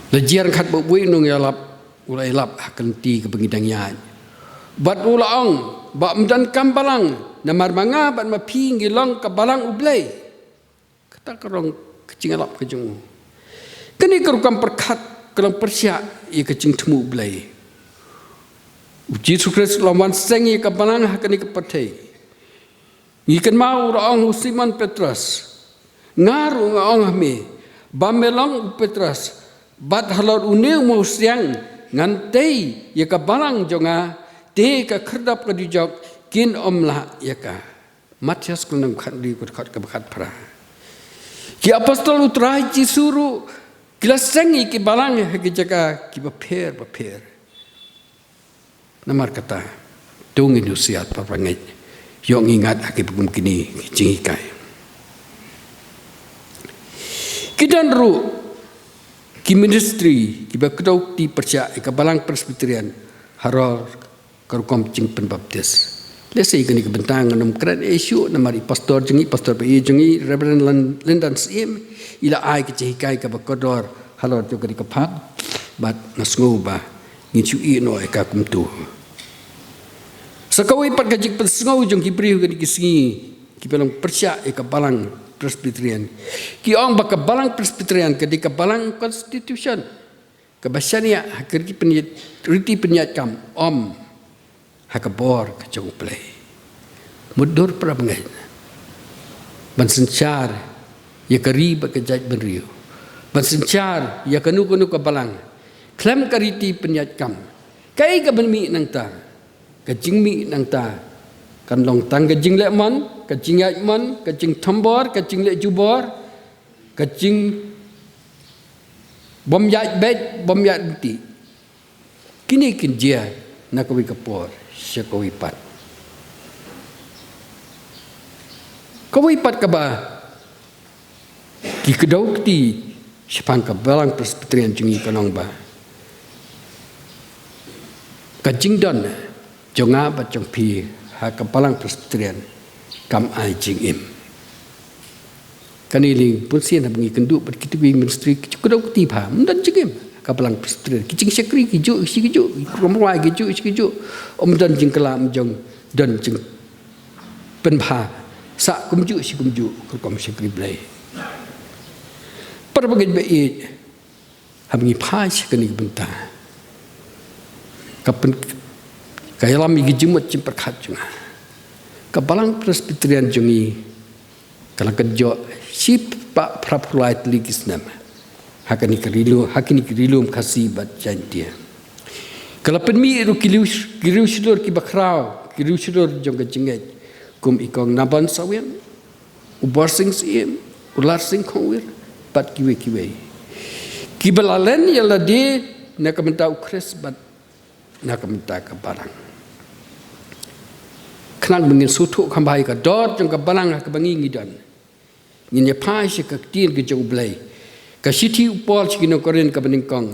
lajian khat boi nong yalap ulai lap akan ti ke bangidang yan bat ulaong ba mdan kambalang na marmanga bat mapi ngilong ka balang ublai kata karong kecing alap kejung kini kerukam perkat kerong persya ia kecing temu ublai uji sukres lawan seng ia ka balang hakani ke patai ngikan mau raong Simon Petrus ngaru ngaong me bamelong Petrus bat halor uneu mo siang ngantai ya ka balang jonga te ka kherdap ka dijok kin omla ya ka Matias kunang khandi ku khat ka bakhat phra ki apostol utrai chi suru kila sengi ki balang ki jaga ki ba pher namar kata tung inusiat pa pangai yong ingat aki pagum kini jingikai kidan ru ki ministry ki ba kedau ti percaya ka balang presbyterian haror karukom jing penbaptis lesai kini kebentang nam kran isu namari pastor pe jengi reverend Lindan Sim ila ai ke jikai ka bakodor halor tu kari kapat bat nasngu ba ngichu i no ka kumtu sakawi pat gajik pensngau jong kibriu kani kisingi ki balang percaya ka balang presbyterian ki ong ba ka balang presbyterian ke ka balang constitution ka basania hakri penyat riti penyat kam om hakabor ke jong play mudur prabangai bansencar ya kari ba ke jaj benriu bansencar ya kanu ka balang klem kariti penyat kam kai ka benmi nang ta ka jingmi nang ta kan long tang ka jing le mon ka jing yat mon ka jing thambor ka jing le jubor ka jing bom yat bet bom yat ti kini kin dia nakawi kapor syakowi pat kawi pat ka ba ki kedau ti sepang ka balang presbyterian jungi kanong ba ka jingdon jonga ba jong pi ha ka balang presbyterian kam ai jing im kaniling pun sian bengi kendu ber kitu ministry kedau ti pha mundan jing ka balang presbyterian ki jing sekri ki ju si ki ju romwai ki ju dan jing kelam jong dan jing pen pha sa kumju si kumju kom sekri blai perbagai baik habngi pha kani benta kapan kaya lami gijimut cimperkat juga kabalang presbyterian jungi kalau kerja si pak prapulai teligis nama hakini kerilum kasih bat jantia kalau penmi ru kilu sudur ki bakrau kilu sudur jong kejinget kum ikong naban sawen ubar sing sim ular sing khowir bat kiwe ki balalen yala de nak menta ukres bat nak menta ka barang kenal mengin sutu kambai ka dot jong ka barang ka bangi ngidan nginya pai se ka tin ke jong blai ka siti upol sikino koren ka beningkong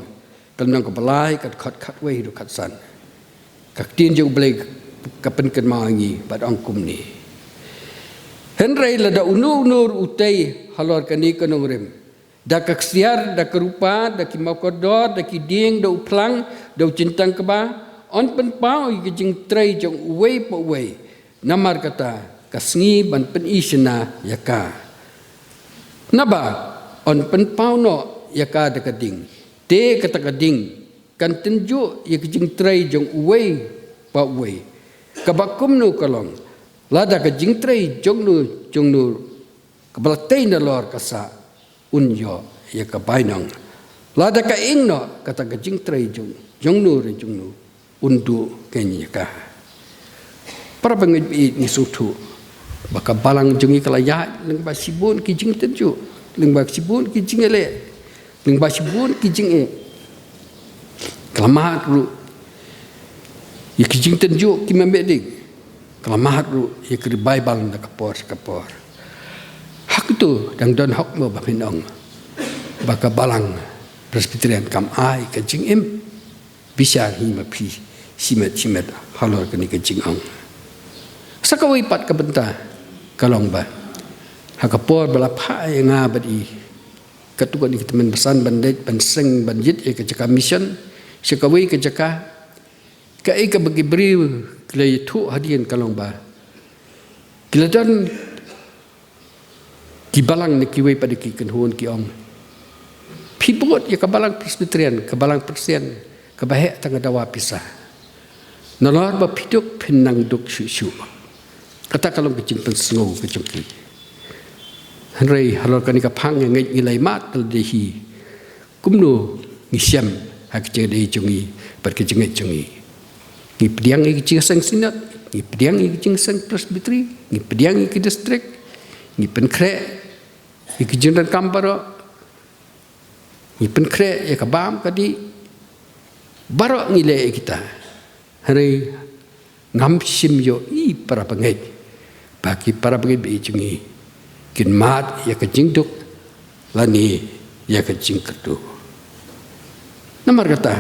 kalnang ka balai ka khat we hidu khat san ka tin jong blai ka pen kan mangi bat angkum ni henrei la da unur utai halor kani kanong rem da kaksiar da kerupa da kimakodor da kiding da uplang da cintang keba on pen pau ki jing trai jong wei po wei namar kata kasngi ban pen isna yaka naba on pen pau no yaka da kading te kata kading kan tenju ya ki jing trai jong wei po wei kabakum nu kalong lada ka jing trai jong nu kabalatay na lor kasa unyo ya ka bainang lada ka ingno kata ka jing trai jong nu undu kenya ka para bangit ni sutu baka balang jungi kalaya leng ba sibun ki jing tenju leng ba sibun ki jing ele leng ba sibun ki jing e kelamat ru ya ki jing tenju ki membedik kelamat ru ya ki bible na kapor hak tu dang don hak mo ba pinong baka balang presbyterian kam ai ka jing em bisa hi ma pi simet halor kani ka jing ang sakawi pat ka benta kalong ba hakapor bala phai nga badi katukan ni teman besan bandet banseng banjit e ka jaka mission sakawi ka jaka ka e ka bagi beri klay thu hadian kalong ba kiladan kibalang ni kiwe pada ki kenhun ki ong pibot ya kabalang presbyterian kabalang persian kabahek tanga dawa pisah nalor ba piduk pinang duk shu kata kalong kecing pensngo kecungki hanrei halor kani ka phang ngai ngilai mat tel dehi kumno ngisiam hak je dei jungi berkejengit jengi ngi pediang ngi kejeng sinat ngi pediang ngi kejeng presbytery ngi pediang ngi distrik ngi penkrek ngi kejeng dan kamparo ngi penkrek ya kabam kadi barok ngi le kita hari ngam sim yo I para pengai bagi para pengai bi jengi kin mat ya kejeng duk lani ya kejeng kerdu nomor kata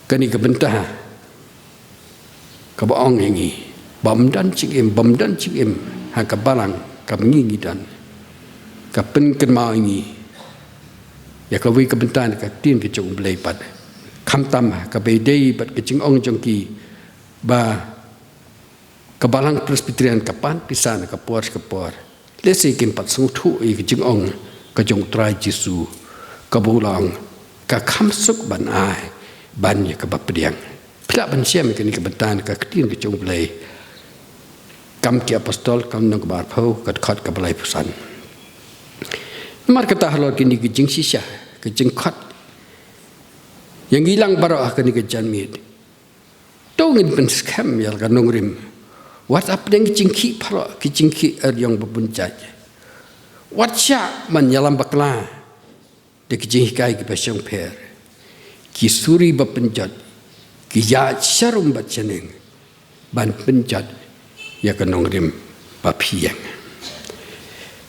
kani kebentah kabaong ini bamdan cikim ha kabalang kabngi dan kapen kenma ini ya kawi kebentah ka tin ke jong blai pat kham tam ka be dei bat ke jing ong jong ki ba kabalang presbyterian kapan pisan ka por lesi kin pat sung thu I ke jing ong ka jong trai jisu ka bulang ka kham suk ban ai ban ya ka bapdiang pila ban siam ke ni ka bentan ka tin ke jong blai kam ki apostol kam nang bar phau ka khat ka blai pusan mar kata halor kini ke jing sisha ke jing khat yang hilang barah ke ni ke janmit tongin pen scam yal ka nongrim what up deng jing ki phalo ke jing ki yang babunjaj what sha man yalam bakla de ke jing kai ke pasong per ki suri bapenjat ki ya sharum bacheneng ban penjat ya ka nongrim papiang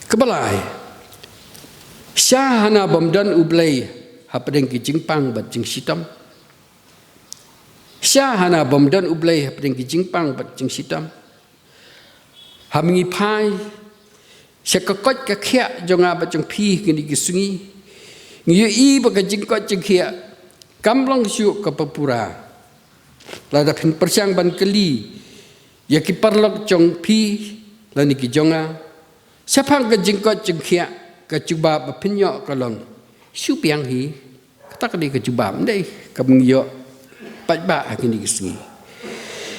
kebalai syahana bamdan ublai hapadeng ki jingpang bat jing sitam syahana bamdan ublai hapadeng ki jingpang bat jing sitam hamingi pai syakakot ka khia jonga bat jong phi ki ni ki sungi ngi I ba ka jingkot jing khia kamlang syuk ka papura lada phin persyang ban keli ya ki parlok jong phi lani ki jonga sapang ka jingkot jing khia ka cuba ba pinyo ka long shu piang hi tak di ka cuba ndai ka mngyo pat ba akini kisni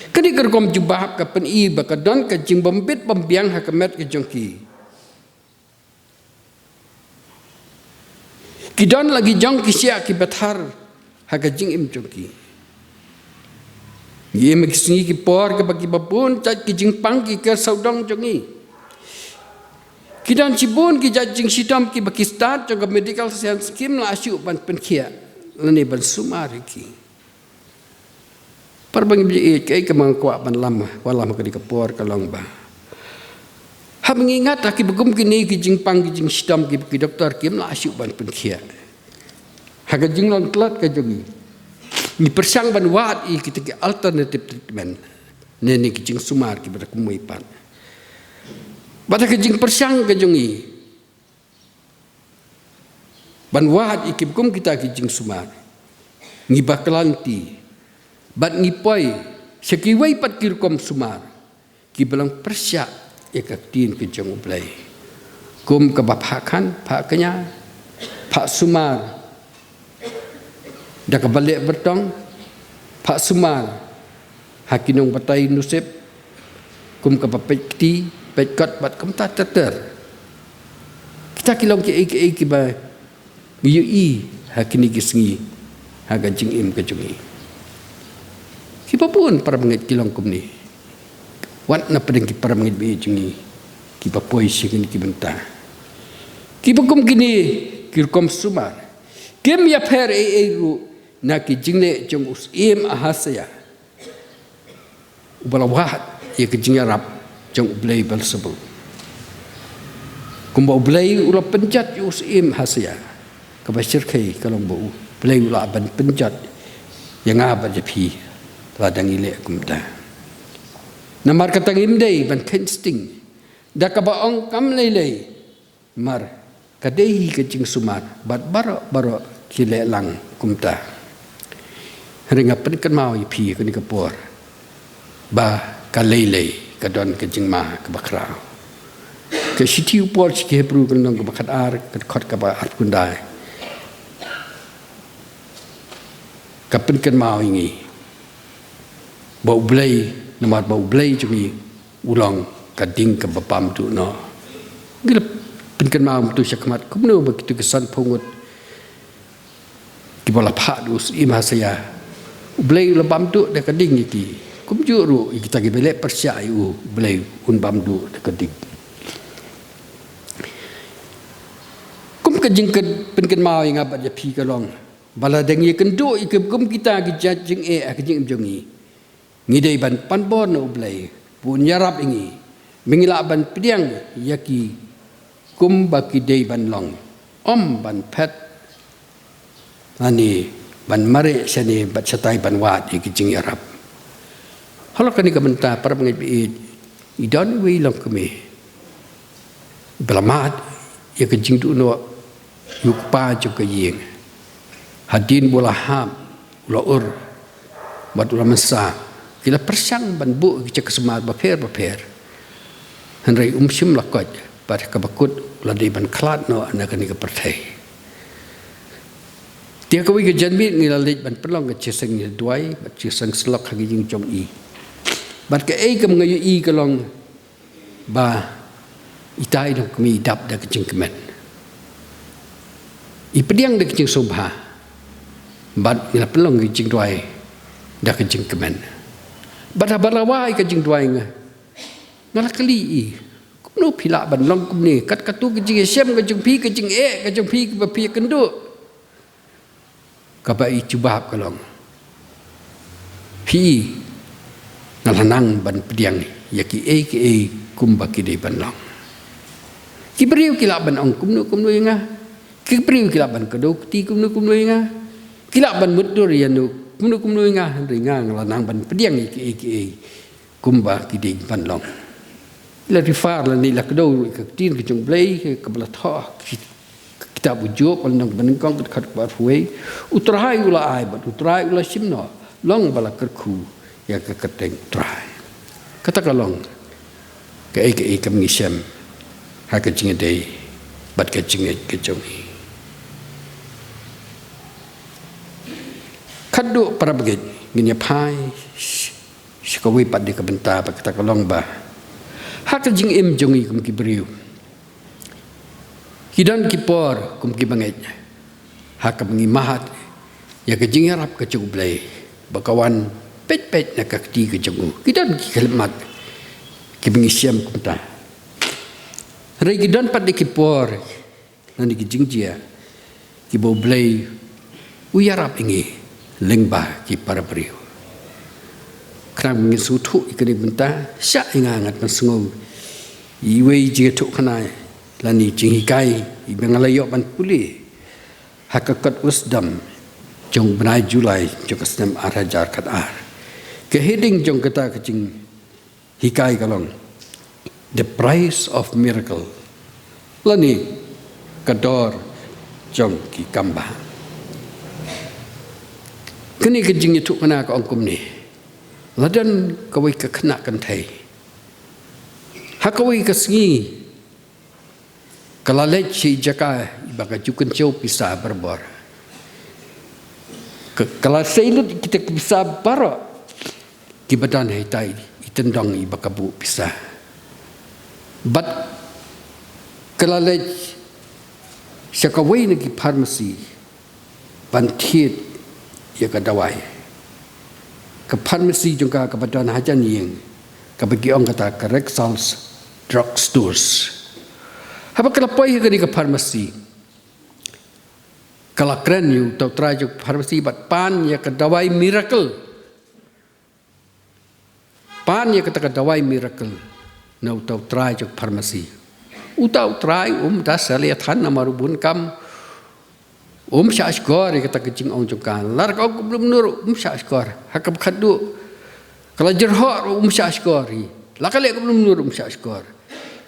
kadi ka kom cuba ka pen I ba ka don ka jing bombit bombiang ha ka met ka jongki kidon lagi jong ki sia ki bathar ha ka jing im jongki ye me kisni ki por ka bagi babun chat ki jing pang ki ka saudong jongi kidan cibun ki jajing sitam ki Pakistan jong medical science scheme la asyu ban penkhia lani ban sumari ki parbang bi ke ke mangkwa ban lam wala ma ka por ka long ba ha mengingat ki begum kini ki jing pang ki jing sitam ki doktor kim la asyu ban penkhia ha ka jing long tlat ka jongi ni persang ban wat I kita ki alternative treatment ne ni ki jing sumar ki ba kumui pan bata ke jing persang ke jongi ban wahat ikip kum kita ke jing sumar ngi baklanti bat ngi poi sekiwai pat kirkom sumar ki belang persya ekatin ke jong ublai kum ke baphakan phaknya phak sumar dak balik bertong phak sumar hakinong batai nusep kum ke bapekti pekot bat kum ta ter kita kilong ki ba yu I hakini kisngi haga jing im ka jungi kipa pun para mengit kilong kum ni wat na pedeng ki para mengit bi jungi kipa poi sigin ki benta kipa kum kini kirkom sumar kim ya per ru na ki jingne jong us im ahasya ubala wahat ya ki jing rap jong ublai balsebul kumba ublai ula penjat us im hasya ka basir kai kalong bu ublai ula ban penjat yang aba jepi ladang ile kumta namar katang imdei ban kensting da ka baong kam lelei mar kadei ka jing sumar bat baro kile lang kumta ringa penkan mau ipi ka ni ka por ba ka lelei kadon ke jingma ke bakrau ke sitiu por ke hebru kan ke bakat ar ke khot ka ba ar kundai kapen kan mau ini bau blai namar bau blai jungi ulang kading ke bapam tu no gila pen kan mau tu syakmat kumno begitu kesan pungut bola pak dus imah saya belai lebam tu dah keding iki kum juru kita gi belek persya u belai un bam du dah keding kum kejing ke penken mau yang abat ya pi kalong bala dengi kendo ik kum kita gi jing kejing jongi ngidai ban panbon u belai pun yarap ingi mengila ban pediang yaki kum baki dei ban long om ban pet ani ban mare sani bat satai ban wat ikijing arab halak kani ka benta para pengai bi idon wi long kami belamat ya kijing tu no yuk pa ju ka yeng hadin bola ham ula ur bat ula masa kila persang ban bu ki kesemat ba per henry sim lakot par ka bakut la dei ban klat no anak ni ka pertai dia kau ikut janmit ngilalit ban pelong ke ceseng ni duai bat ceseng selok hagi jing jong i bat ke ai kam ngayu i kalong ba itai dong kami dap da kecing kemen i pediang da kecing sobha bat ngila pelong ke jing duai da kecing kemen bat balawai ke jing duai ngala kali i kuno pila ban long kum ni kat katu ke jing sem ke jing pi ke jing ke jing pi ke ba pi kendu kapai cubab kalong pi ngalanang ban pediang yaki kumba kidei ban long kibriu kilap ban ong kumnu inga kibriu kilap ban kedok ti kumnu inga kilap ban mudur yanu kumnu inga ringa ngalanang ban pediang yaki kumba kidei ban long la rifar la ni la kedok ke tin ke jong blai ke belatha kita bujuk pandang benengkong kat kat huai utrai ula ai bat utrai ula simno long bala kerku ya ke keteng trai kata kalong ke kam ngisem ha ke jinge dei bat ke jinge ke jongi kadu para beget ngini pai sikawi pat di kebenta pa kata kalong ba ha ke jing im jongi kum kibriu Kidan kipor kum kibanget hak mengimahat ya kejing harap kecuk blai bakawan pet na kakti kecuk kidan kikelemat kibingisiam kumta re kidan pat di kipor nani kijing dia kibo blai uyarap ingi lengba ki para beriu kram ngin sutu ikani benta sya ingangat masungu iwe jige tuk kanai lani jinghikai ibengalayok ban puli hakakat usdam jong benai julai jong kasnem arajar kat ar ke heading jong kata kecing hikai kalong the price of miracle lani kador jong ki kamba kini kecing itu kena ka ongkum ni ladan kawai ka kena kan thai hakawai ka sengi kalau leci jaka ibaga jukun jauh bisa berbor. Kalau seilut kita bisa barok, kibadan hitai itendang ibaga bu bisa. But kalau leci sakawai nagi farmasi bantiet ya kadawai. Ke farmasi juga kebadan hajan yang kebagi orang kata ke Rexall's drug stores. Apa kalau pergi ke farmasi? Kalau keren you tahu try ke farmasi bat pan ya ke dawai miracle. Pan ya kata ke dawai miracle. Nau tahu try ke farmasi. Utau try dah selihat han nama rubun kam. Syashkor ya kata kecing orang juga. Lar kau belum nur syashkor. Hakap khadu. Kalau jerhor syashkor. Lah kali aku belum nur syashkor.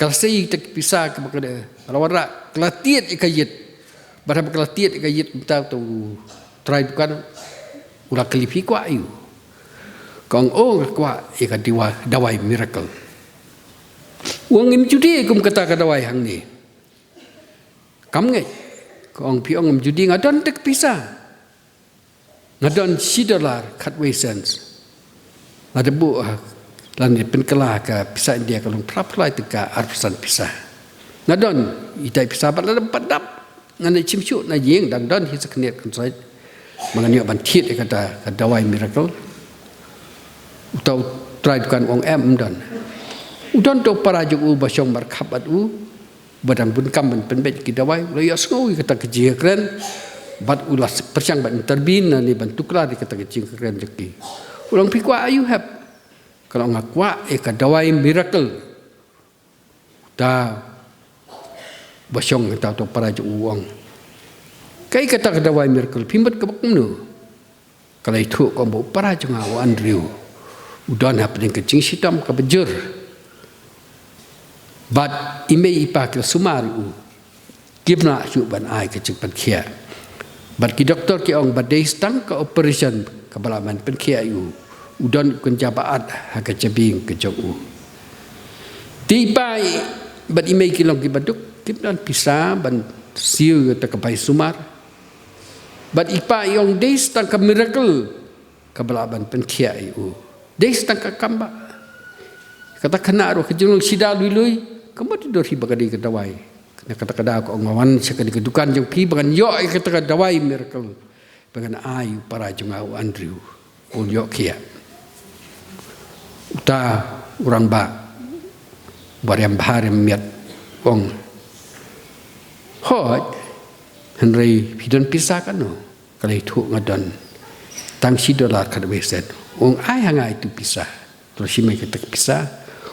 Kalau saya tak pisah ke bakal kalau warak kelatiat ikayit berapa kelatiat ikayit kita tu try bukan ulah kelipi kuat you kong kuat ikat dawai miracle uang im judi kum kata ke dawai hang ni kam ngai kong piong im judi ngadon tak pisah ngadon $10 kat wesens ada bu Lani penkelah ke pisah India kalau pelai teka arpusan pisah. Ngadon itai pisah bat lalu padap ngane cimcu na yeng dan don hisa keniat konsait mengenai bantit kata dawai miracle utau try kan ong dan udan to para ju basong markhabat badang bun kam pen bet ki dawai lo ya sngoi kata kejia keren bat ulas persang bat terbin ni bantuklah di kata kejia keren jeki ulang pikwa ayu have kalau ngakwa ka dawai miracle ta basong ta to para ju uang kai kata dawai miracle pimbat ka baknu kalau itu ko bo para ju ngaw andriu udan happening kecing sitam ka bejur but imei ipak sumaru gibna su ban ai kecing pan khia but ki doktor ki ong badai stang ka operation ka balaman pan khia yu udan kun jabaat ha ka jabing ke jogu tibai but imei ki long ki baduk gibna pisa ban siu ta ka pai sumar but ipa yong dai stang ka miracle ka balaman pan khia yu dai stang ka kamba kata kena ro kejulung sida lui kamu tidur hi bagadi ke dawai kena kata-kata ko ngawan sekali kedukan jeng pi bagan yo kata dawai miracle bagan ayu para jengau Andrew pun yo kia uta orang ba bariam bahar miat wong hot Henry pidon pisakan no kalau itu ngadan tang $10 kada beset wong ai hanga itu pisah terus si mai kata pisah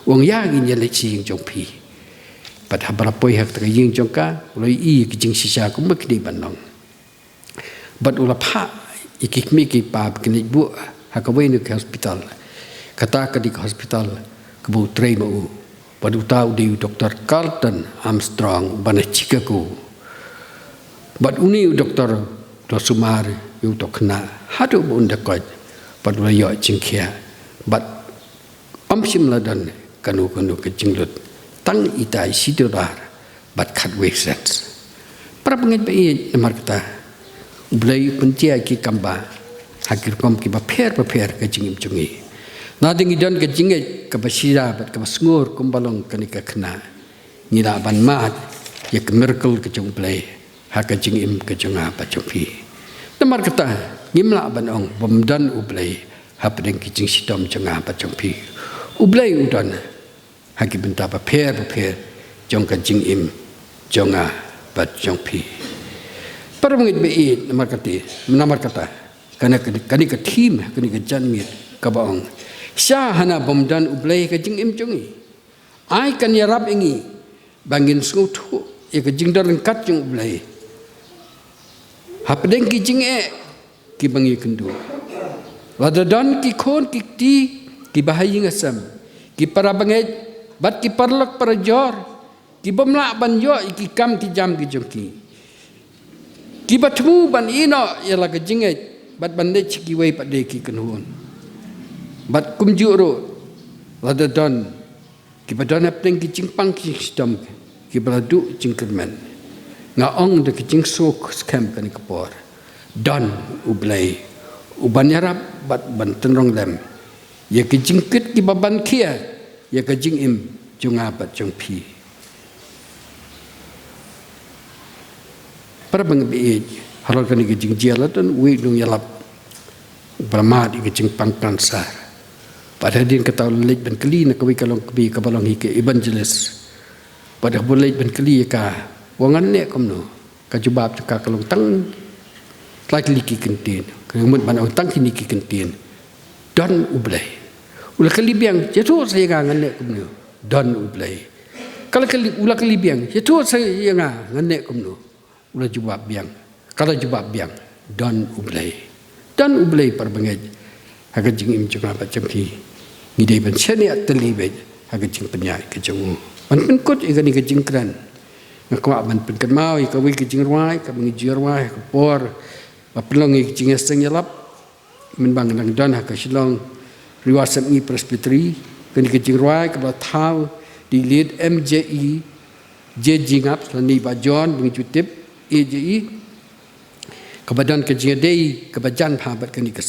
wong yang in yale ching jong pi pat habra poi hak ta ying jong ka loi i ki jing sisa ko mak di banong bat ula pha ikik mi ki pa kini bu ha ka wei ke hospital kata ka di hospital ke bu trei mo padu tau di Dr. Carlton Armstrong bana Chicago bat uni Dr. Sumar yu to kna hadu bun da ko padu la yo jing khia bat sim ladan kanu ke jinglut tang itai $10 bat khat wexet para pengen pe namar kata blai pentia ki kamba hakir kom ki ba pher ke jingim chungi na ding idon ke jinge ke basira bat ke basngur kumbalong kanika khna ngira ban mat ye ke miracle ke jung blai ha ke jingim ke junga ba chopi namar kata ngimla ban ong bomdan ublai ha pedeng ki jing sidom junga ba chopi ublai udan haki benta ba pher jong ka jing im jonga bat jong pi para mengit be namar kata kana ka team kani ka janmit ka baong sya hana bomdan ublai ka jing im jongi ai kan yarap ingi bangin skutu e ka jing daran kat jong ublai hapdeng ki jing ki bangi kendu ladadan ki khon ki ti ki bahayi ngasam ki para bangai bat ki parlok para jor ki bomla ban yo ki kam ki jam ki jongki ki batmu ban ino yala ka jinge bat bande chiki wei pade ki kenhun bat kumjuro ladadon ki badan apteng ki jingpang ki sistem ki baladu jingkerman nga ong de ki jingsok scam kan kapor don ublai ubanyarap bat ban tenrong lem ye ki jingkit ki baban kia ya ka jing im junga bat jong pi para bang be halal kan ki jing jala dan wi dung yalap brahma di ki jing pangkan sar pada din ka taw lej ban kli na kawi kalong kabi ka balong hi ke evangelist pada bolej ban kli ka wangan ne komno ka jubab ka kalong tang like ki kentin kemut ban tang kini ki kentin don ublai ulah kalibiang jatuh saya ngan kumno don ublai kalau ulah kalibiang jatuh saya ngan kumno ulah jubab biang kalau jubab biang don ublai parbangai haga jing im juga macam ki ngidai ban sene atli be haga jing penyai ke jong man pen kot igani ke jing kran ngakwa man pen kan mau ka wi ke jing ruai ka ngi jir ruai ka por apelong ngi jing seng yalap min bang nang don haga silong Riwasat ni presbytery kini ke jingruai ke batau di lead MJE jingap lani ba John mengicutip EJE ke badan ke jingdei ke bajan phabat kini ke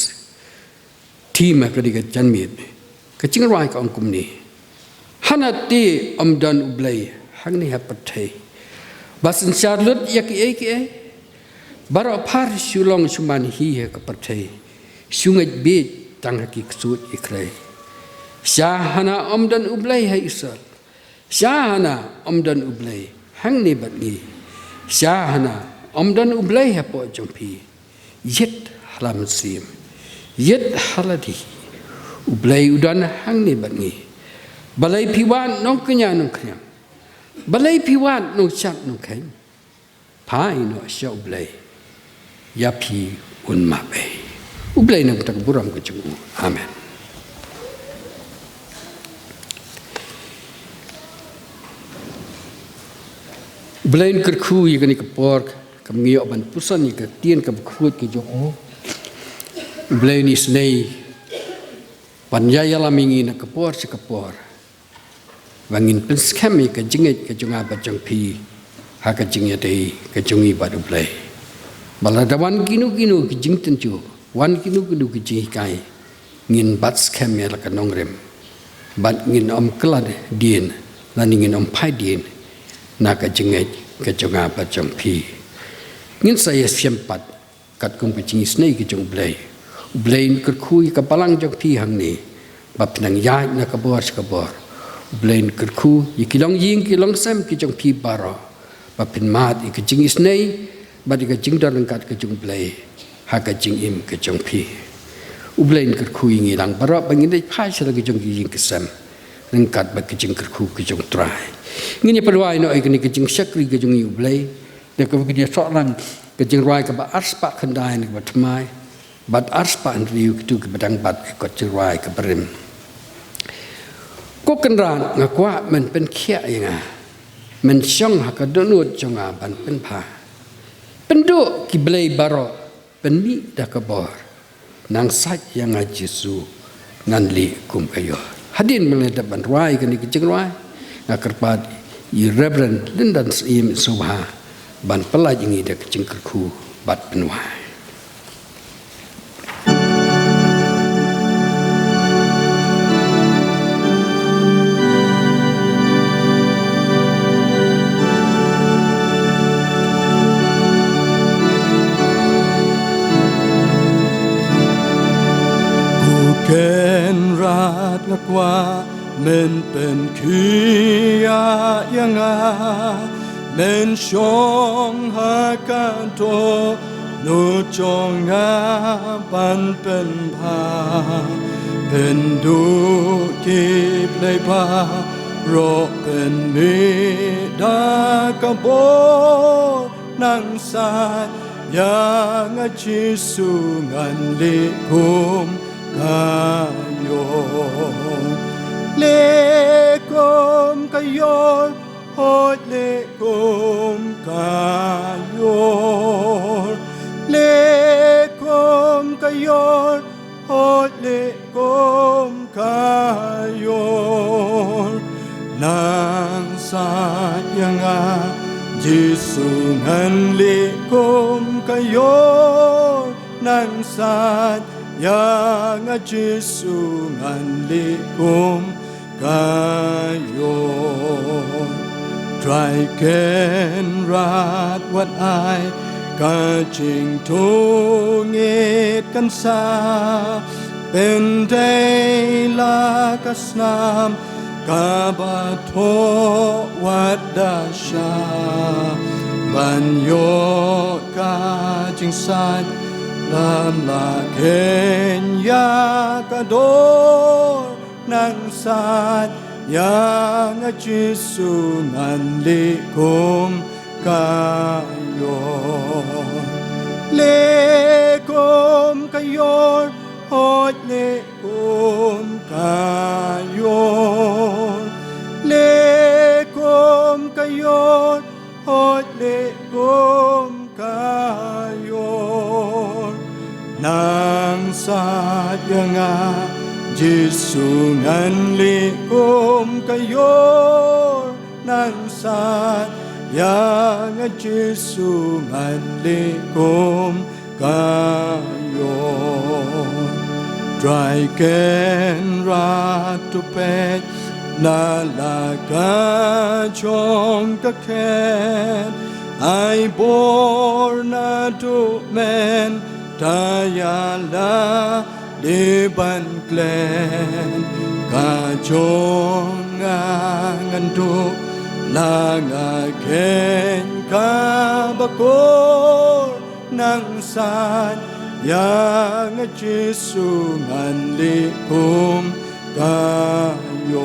team kini ke janmit ke jingruai ke ongkum ni hanati omdan ublai hang ni hapatai basin charlotte yak Bara par sulong suman hi ka pathe sungai be tang ki ksut ikrai syahana omdan ublai hai isal syahana omdan ublai hang ni bat ni syahana omdan ublai ha po jompi yet halam sim yet haladi ublai udan hang ni bat ni balai piwan nong kenya nong kenya balai piwan nong chat nong kai pai no sya ublai yapi un mabe ublai nang tak buram ke jemu amen. Belain kerku yang ni kepor kami aban pusan ni ketien ke berkuat ke jemu belain ni senai panjaya lamingi nak kepor sekepor bangin penskami ke jenget ke junga bacang pi ha ke jenget dei ke jungi badu belai baladawan kinu ke jing tenju wan kinu ke jing kai ngin bat skam ya la kanongrem bat ngin om kelad dien lan ngin om pai dien na ka jenget ke junga bacang pi ngin saya siampat kat kum ke jing snei ke jung belai belain kerkui ke palang jang pi hang ni bap nang ya na ka bor sekabor belain kerku ikilong ying kilong sem ki jang pi baro bapin mat ik jing snei badi ka jing dar kat ke jung belai ha ka jing im ke jang pi ublain kerku ngi lang baro bangin dei phai sala ke jung ying ke sem kat ba ke jing kerku ke jung trai ngini perwai no ai ke jing sakri ke jung ublai de ka ke dia soalan ke jing rai ka ba arspa khandai ni ba tmai bat arspa riu tu ke badang bat ko jirai ke berim ko kenran ngakwa men pen khia yanga men syong ha ka donut jonga ban pen pha pendu ki blai baro penmi da ka bor nang sat yang Yesu ngan li kum kayo hadin men da ban rai ke ni ke jing rai ngakarpat i reverend lindan im subha ban pelaj ngi da ke jing kerku bat penwai. Ken rat ngakwa men pen kia yanga men shong ha kanto no chonga pan pen pa pen du ki play pa ro pen me da ka bo nang sa yang Yesu ngan li kum kayo lekom kayo hot lekom kayo lekom kayo hot lekom kayo nang sayanga Yesu ngan lekom kayo nang sat yang Yesu ngan likum kayo try can rat what I ka ching tu ngit kan sa pen day la kasnam ka ba tho wat da sha ban yo ka ching san lam la Kenya kador nang sat yang Yesu ngan likum kayo lekum kayo hot lekum kayo lekum kayo hot lekum kayo nang sayanga Yesu ngan likum kayo nang sayanga Yesu ngan likum kayo dry can ratu pet na la ka chong ka ken I born to men tayala de ban klen ka jong ngandu la nga ken ka bakor nang san yang Jesu ngan likum kayon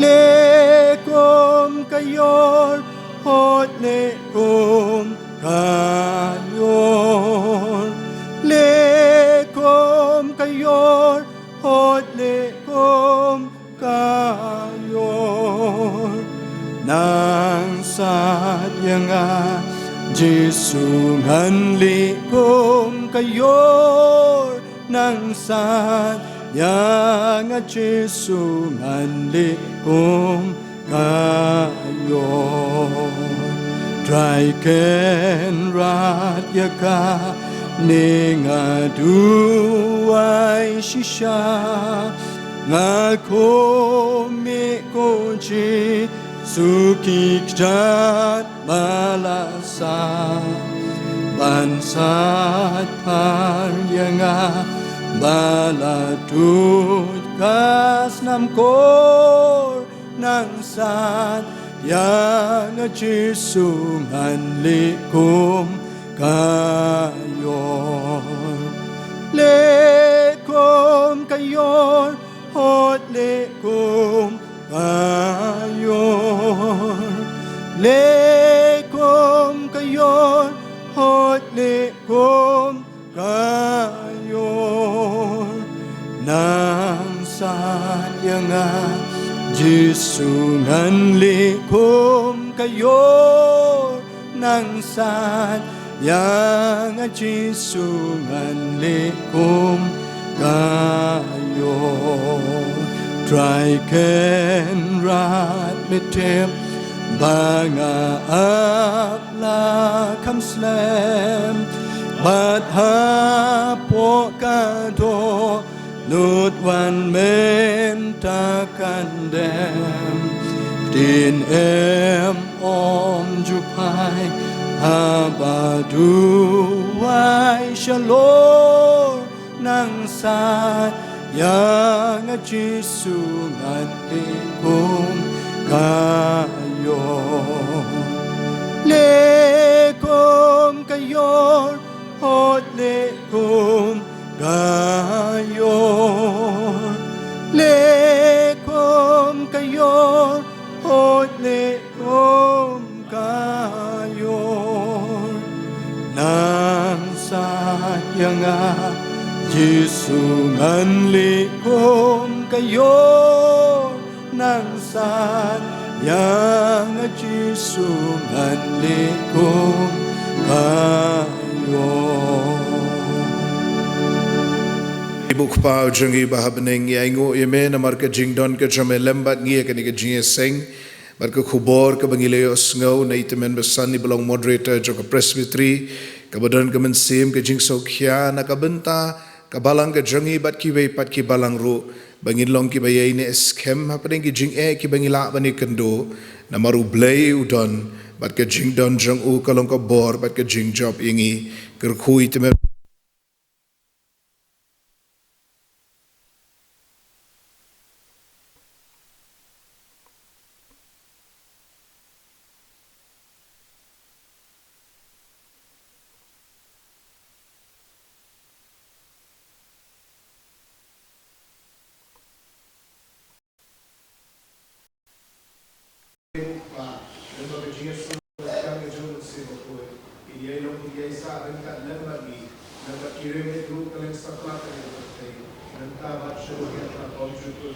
lekum kayon hot lekum kayon lekum kayon hot lekum kayon nang sadyang Jesu ngan likum kayon nang sadyang Jesu ngan likum kayon try ken rat yaka ninga duai shisha nga komi koji suki kjat balasa bansat paryanga balatut kasnam kor nang sat yang Jesu ngan likum kayon lekum kayon hot lekum kayon lekum kayon hot lekum kayon nang sadyang Jesu ngan likum kayon nang sadyang Jesu ngan likum kayon try ken rat mitep banga apla kamslem bat ha pokado lut wan men takkan dem din em om jupai abadu wai shalom nang sat yang Jesu ngan likum kayon lekum kayon hot lekum kayon lekum kayon hot lekum kayon nang sadyang Jesu ngan likum kayon nang sadyang Jesu ngan likum kayon Ibuk pau jangi bahabneng yango yeme namar ka jingdon ka jame lembat ngia ka ni ka jinge seng bar ka khubor ka bangileos ngau na itemen besan ni belong moderator jo ka presbytery ka badan ka mensim ka jing sokhya na ka benta ka balang ka jangi bat ki wei pat ki balang ru bangin long ki bayai ne skem hapeng ki jing ki bangila bani kendo na maru blay udon bat ka jingdon jang u ka long ka bor bat ka jing job ingi ker khui itemen Kirim itu kalian setelah kalian bertemu dan tabat syurga atau syukur